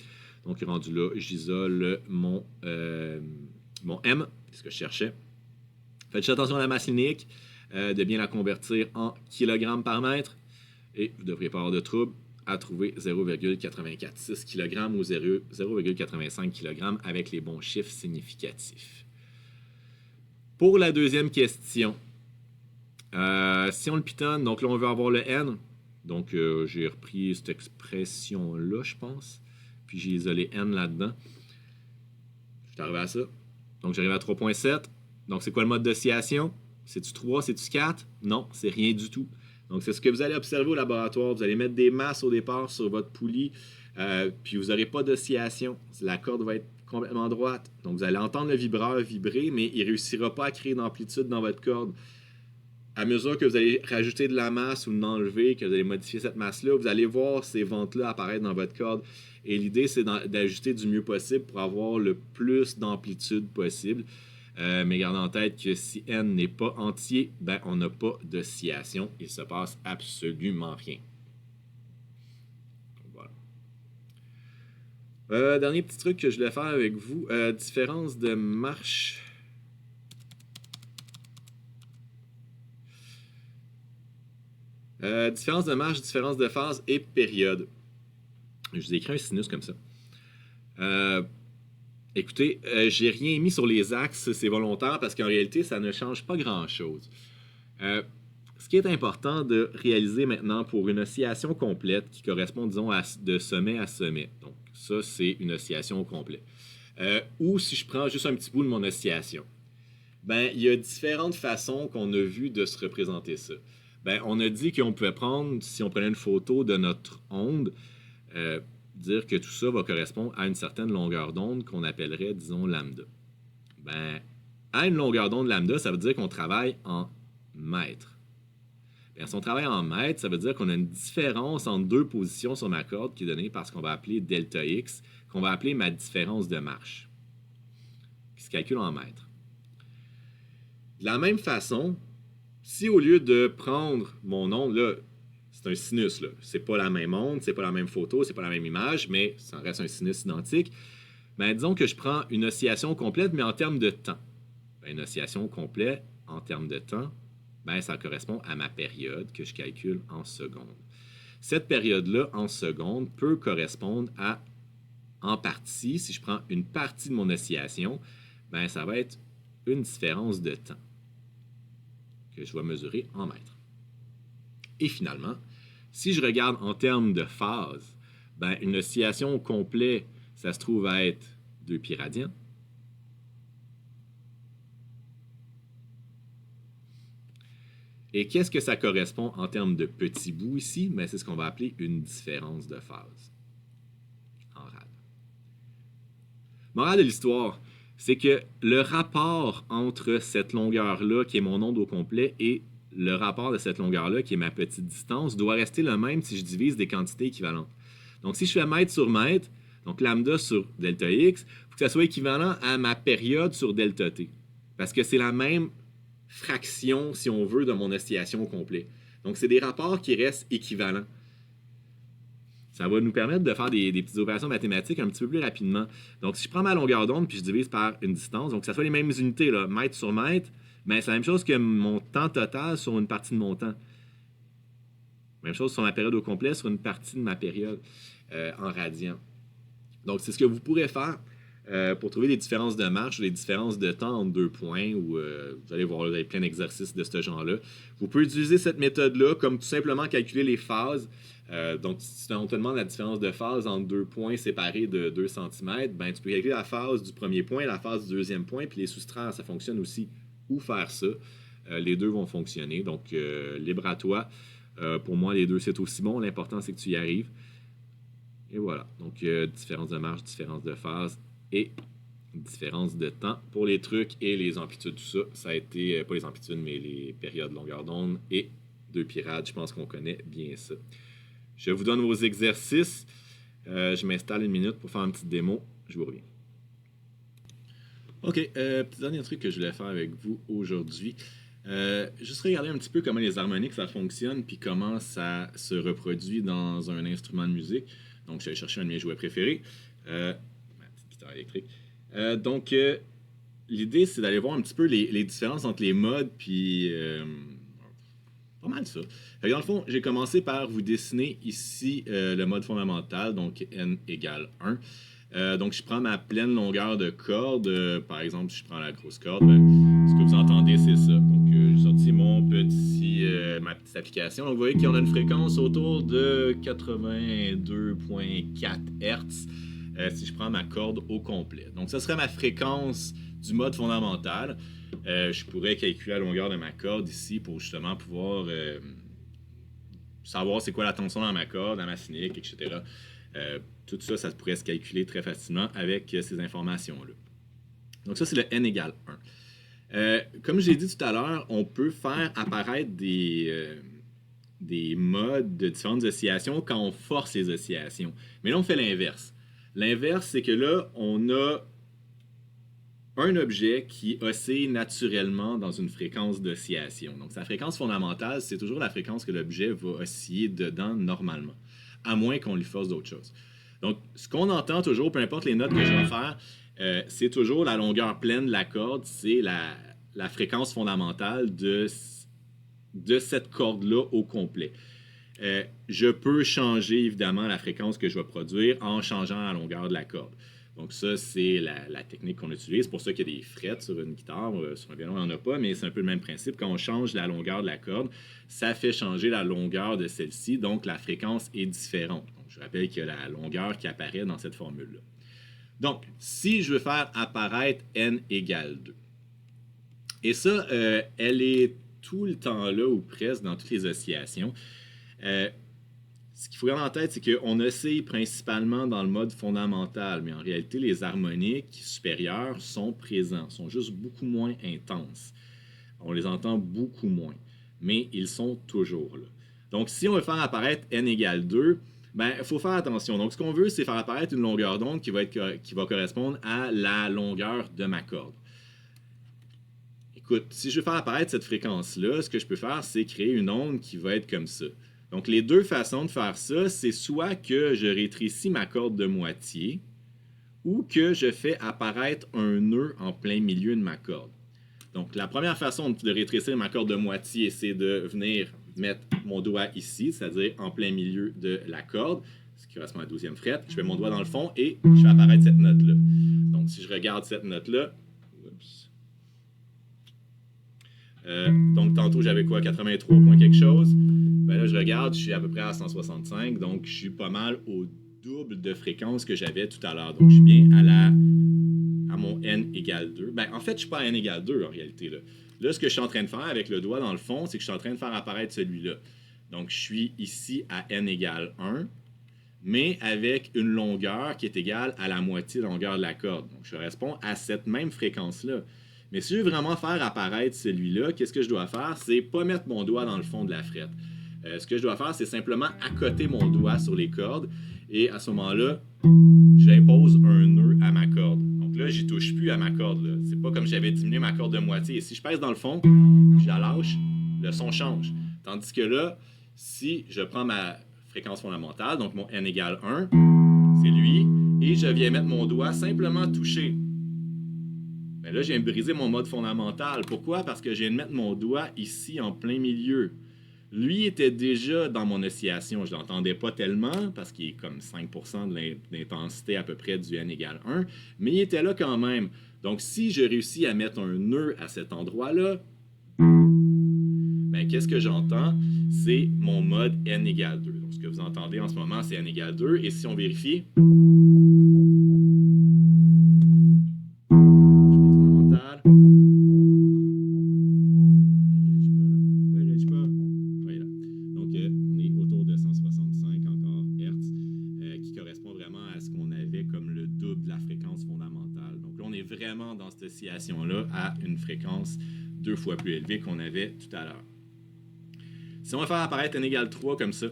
[SPEAKER 1] Donc, rendu là, j'isole mon m, c'est ce que je cherchais. Faites attention à la masse linéique, de bien la convertir en kilogrammes par mètre. Et vous ne devriez pas avoir de trouble à trouver 0,846 kg ou 0,85 kg avec les bons chiffres significatifs. Pour la deuxième question, si on le pitonne, donc là on veut avoir le N, donc j'ai repris cette expression-là, je pense, puis j'ai isolé N là-dedans. Je suis arrivé à ça. Donc j'arrive à 3,7. Donc c'est quoi le mode d'oscillation? C'est-tu 3, c'est-tu 4? Non, c'est rien du tout. Donc, c'est ce que vous allez observer au laboratoire. Vous allez mettre des masses au départ sur votre poulie, puis vous n'aurez pas d'oscillation. La corde va être complètement droite. Donc, vous allez entendre le vibreur vibrer, mais il ne réussira pas à créer d'amplitude dans votre corde. À mesure que vous allez rajouter de la masse ou l'enlever, que vous allez modifier cette masse-là, vous allez voir ces ventes-là apparaître dans votre corde. Et l'idée, c'est d'ajuster du mieux possible pour avoir le plus d'amplitude possible. Mais gardez en tête que si n n'est pas entier, ben on n'a pas d'oscillation. Il se passe absolument rien. Donc, voilà. Dernier petit truc que je voulais faire avec vous, différence de marche. Différence de marche, différence de phase et période. Je vous ai écrit un sinus comme ça. Écoutez, j'ai rien mis sur les axes, c'est volontaire parce qu'en réalité, ça ne change pas grand-chose. Ce qui est important de réaliser maintenant pour une oscillation complète qui correspond, disons, de sommet à sommet. Donc, ça, c'est une oscillation au complet. Ou si je prends juste un petit bout de mon oscillation. Ben, il y a différentes façons qu'on a vues de se représenter ça. Ben, on a dit qu'on pouvait prendre, si on prenait une photo de notre onde, dire que tout ça va correspondre à une certaine longueur d'onde qu'on appellerait, disons, lambda. Ben, à une longueur d'onde lambda, ça veut dire qu'on travaille en mètres. Bien, si on travaille en mètres, ça veut dire qu'on a une différence entre deux positions sur ma corde qui est donnée par ce qu'on va appeler delta x, qu'on va appeler ma différence de marche, qui se calcule en mètres. De la même façon, si au lieu de prendre mon onde, là, c'est un sinus, là, c'est pas la même onde, c'est pas la même photo, c'est pas la même image, mais ça reste un sinus identique, ben, disons que je prends une oscillation complète, mais en termes de temps. Ben, une oscillation complète en termes de temps, ben, ça correspond à ma période que je calcule en secondes. Cette période-là, en secondes, peut correspondre à, en partie, si je prends une partie de mon oscillation, ben, ça va être une différence de temps que je vais mesurer en mètres. Et finalement, si je regarde en termes de phase, ben, une oscillation complète, ça se trouve à être 2 pi radians. Et qu'est-ce que ça correspond en termes de petits bouts ici? Ben, c'est ce qu'on va appeler une différence de phase en rad. Morale de l'histoire, c'est que le rapport entre cette longueur-là, qui est mon onde au complet, et le rapport de cette longueur-là, qui est ma petite distance, doit rester le même si je divise des quantités équivalentes. Donc, si je fais mètre sur mètre, donc lambda sur delta x, il faut que ça soit équivalent à ma période sur delta t. Parce que c'est la même fraction, si on veut, de mon oscillation au complet. Donc, c'est des rapports qui restent équivalents. Ça va nous permettre de faire des petites opérations mathématiques un petit peu plus rapidement. Donc, si je prends ma longueur d'onde puis je divise par une distance, donc que ça soit les mêmes unités, là, mètre sur mètre, ben, c'est la même chose que mon temps total sur une partie de mon temps. Même chose sur ma période au complet sur une partie de ma période en radians. Donc, c'est ce que vous pourrez faire pour trouver des différences de marche ou des différences de temps entre deux points. Où, vous allez voir, vous avez plein d'exercices de ce genre-là. Vous pouvez utiliser cette méthode-là comme tout simplement calculer les phases. Donc, si on te demande la différence de phase entre deux points séparés de 2 cm, ben, tu peux calculer la phase du premier point, la phase du deuxième point, puis les soustraire, ça fonctionne aussi. Ou faire ça. Les deux vont fonctionner. Donc, libre à toi. Pour moi, les deux, c'est aussi bon. L'important, c'est que tu y arrives. Et voilà. Donc, différence de marge, différence de phase et différence de temps. Pour les trucs et les amplitudes, tout ça, ça a été, pas les amplitudes, mais les périodes longueur d'onde et 2 pi rad. Je pense qu'on connaît bien ça. Je vous donne vos exercices. Je m'installe une minute pour faire une petite démo. Je vous reviens. OK, petit dernier truc que je voulais faire avec vous aujourd'hui. Juste regarder un petit peu comment les harmoniques ça fonctionne puis comment ça se reproduit dans un instrument de musique. Donc, je vais chercher un de mes jouets préférés, ma petite guitare électrique. Donc, l'idée, c'est d'aller voir un petit peu les différences entre les modes puis pas mal ça. Dans le fond, j'ai commencé par vous dessiner ici le mode fondamental, donc n égale 1. Donc, je prends ma pleine longueur de corde. Par exemple, si je prends la grosse corde, ben, ce que vous entendez, c'est ça. Donc, j'ai sorti ma petite application. Donc, vous voyez qu'on a une fréquence autour de 82.4 Hz si je prends ma corde au complet. Donc, ça serait ma fréquence du mode fondamental. Je pourrais calculer la longueur de ma corde ici pour justement pouvoir savoir c'est quoi la tension dans ma corde, dans ma cynique, etc. Tout ça, ça pourrait se calculer très facilement avec ces informations-là. Donc ça, c'est le n égale 1. Comme j'ai dit tout à l'heure, on peut faire apparaître des modes de différentes oscillations quand on force les oscillations. Mais là, on fait l'inverse. L'inverse, c'est que là, on a un objet qui oscille naturellement dans une fréquence d'oscillation. Donc, sa fréquence fondamentale, c'est toujours la fréquence que l'objet va osciller dedans normalement, à moins qu'on lui force d'autres choses. Donc, ce qu'on entend toujours, peu importe les notes que je vais faire, c'est toujours la longueur pleine de la corde, c'est la fréquence fondamentale de cette corde-là au complet. Je peux changer évidemment la fréquence que je vais produire en changeant la longueur de la corde. Donc ça, c'est la technique qu'on utilise. C'est pour ça qu'il y a des frettes sur une guitare. Sur un violon, il n'y en a pas, mais c'est un peu le même principe. Quand on change la longueur de la corde, ça fait changer la longueur de celle-ci. Donc la fréquence est différente. Donc, je rappelle qu'il y a la longueur qui apparaît dans cette formule-là. Donc, si je veux faire apparaître n égale 2, et ça, elle est tout le temps là ou presque dans toutes les oscillations. Ce qu'il faut garder en tête, c'est qu'on oscille principalement dans le mode fondamental, mais en réalité, les harmoniques supérieures sont présents, sont juste beaucoup moins intenses. On les entend beaucoup moins, mais ils sont toujours là. Donc, si on veut faire apparaître n égale 2, il faut faire attention. Donc, ce qu'on veut, c'est faire apparaître une longueur d'onde qui va correspondre à la longueur de ma corde. Écoute, si je veux faire apparaître cette fréquence-là, ce que je peux faire, c'est créer une onde qui va être comme ça. Donc, les deux façons de faire ça, c'est soit que je rétrécis ma corde de moitié ou que je fais apparaître un nœud en plein milieu de ma corde. Donc, la première façon de rétrécir ma corde de moitié, c'est de venir mettre mon doigt ici, c'est-à-dire en plein milieu de la corde, ce qui correspond à la 12e fret. Je mets mon doigt dans le fond et je fais apparaître cette note-là. Donc, si je regarde cette note-là, donc, tantôt, j'avais quoi? 83 points quelque chose. Ben là, je regarde, je suis à peu près à 165, donc je suis pas mal au double de fréquence que j'avais tout à l'heure. Donc, je suis bien à mon n égale 2. En fait, je suis pas à n égale 2 en réalité. Là, ce que je suis en train de faire avec le doigt dans le fond, c'est que je suis en train de faire apparaître celui-là. Donc, je suis ici à n égale 1, mais avec une longueur qui est égale à la moitié de la longueur de la corde. Donc, je correspond à cette même fréquence-là. Mais si je veux vraiment faire apparaître celui-là, qu'est-ce que je dois faire? C'est pas mettre mon doigt dans le fond de la frette. Ce que je dois faire, c'est simplement accoter mon doigt sur les cordes. Et à ce moment-là, j'impose un nœud à ma corde. Donc là, j'y touche plus à ma corde. Là. C'est pas comme j'avais diminué ma corde de moitié. Et si je pèse dans le fond, je la lâche, le son change. Tandis que là, si je prends ma fréquence fondamentale, donc mon n égale 1, c'est lui, et je viens mettre mon doigt simplement toucher. Mais là, je viens de briser mon mode fondamental. Pourquoi? Parce que je viens de mettre mon doigt ici en plein milieu. Lui était déjà dans mon oscillation. Je ne l'entendais pas tellement parce qu'il est comme 5% de l'intensité à peu près du n égale 1, mais il était là quand même. Donc, si je réussis à mettre un nœud à cet endroit-là, qu'est-ce que j'entends? C'est mon mode n égale 2. Donc, ce que vous entendez en ce moment, c'est n égale 2. Et si on vérifie... oscillation-là à une fréquence 2 fois plus élevée qu'on avait tout à l'heure. Si on va faire apparaître n égale 3 comme ça,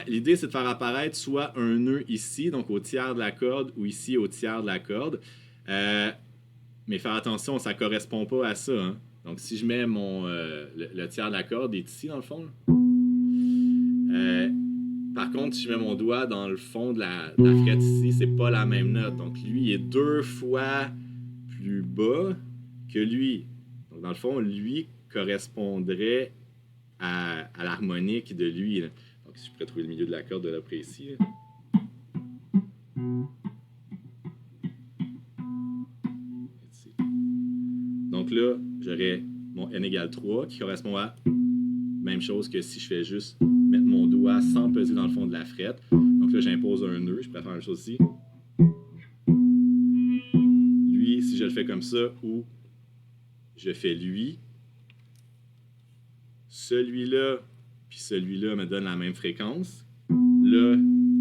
[SPEAKER 1] l'idée c'est de faire apparaître soit un nœud ici, donc au tiers de la corde, ou ici au tiers de la corde. Mais faire attention, ça ne correspond pas à ça. Hein? Donc si je mets le tiers de la corde est ici dans le fond. Par contre, si je mets mon doigt dans le fond de la frette ici, c'est pas la même note. Donc, lui, il est 2 fois plus bas que lui. Donc, dans le fond, lui correspondrait à l'harmonique de lui. Là. Donc, si je pourrais trouver le milieu de la corde de là près ici. Là. Donc là, j'aurais mon n égale 3 qui correspond à même chose que si je fais juste mettre mon doigt sans peser dans le fond de la frette. Donc là, j'impose un nœud. Je pourrais faire la même chose ici. Lui, si je le fais comme ça, ou je fais lui, celui-là puis celui-là me donnent la même fréquence. Là,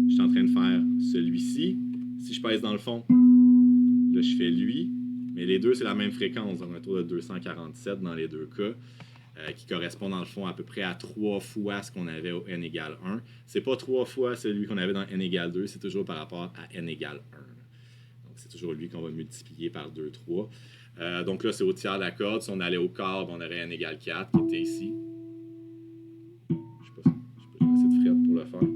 [SPEAKER 1] je suis en train de faire celui-ci. Si je pèse dans le fond, là, je fais lui. Mais les deux, c'est la même fréquence. Donc, autour de 247 dans les deux cas. Qui correspond dans le fond à peu près à 3 fois ce qu'on avait au n égale 1. C'est pas 3 fois celui qu'on avait dans n égale 2, c'est toujours par rapport à n égale c'est toujours lui qu'on va multiplier par 2, 3. Donc là, c'est au tiers de la corde. Si on allait au quart, on aurait n égale 4 qui était ici. Je sais pas, j'ai assez de fret pour le faire. Donc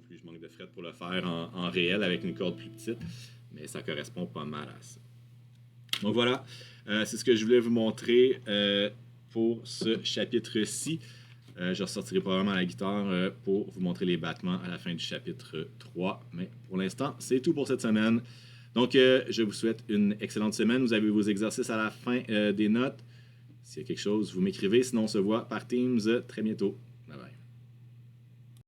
[SPEAKER 1] lui, je manque de fret pour le faire en réel avec une corde plus petite, mais ça correspond pas mal à ça. Donc voilà, c'est ce que je voulais vous montrer pour ce chapitre-ci. Je ressortirai probablement la guitare pour vous montrer les battements à la fin du chapitre 3. Mais pour l'instant, c'est tout pour cette semaine. Donc, je vous souhaite une excellente semaine. Vous avez vos exercices à la fin des notes. S'il y a quelque chose, vous m'écrivez. Sinon, on se voit par Teams très bientôt.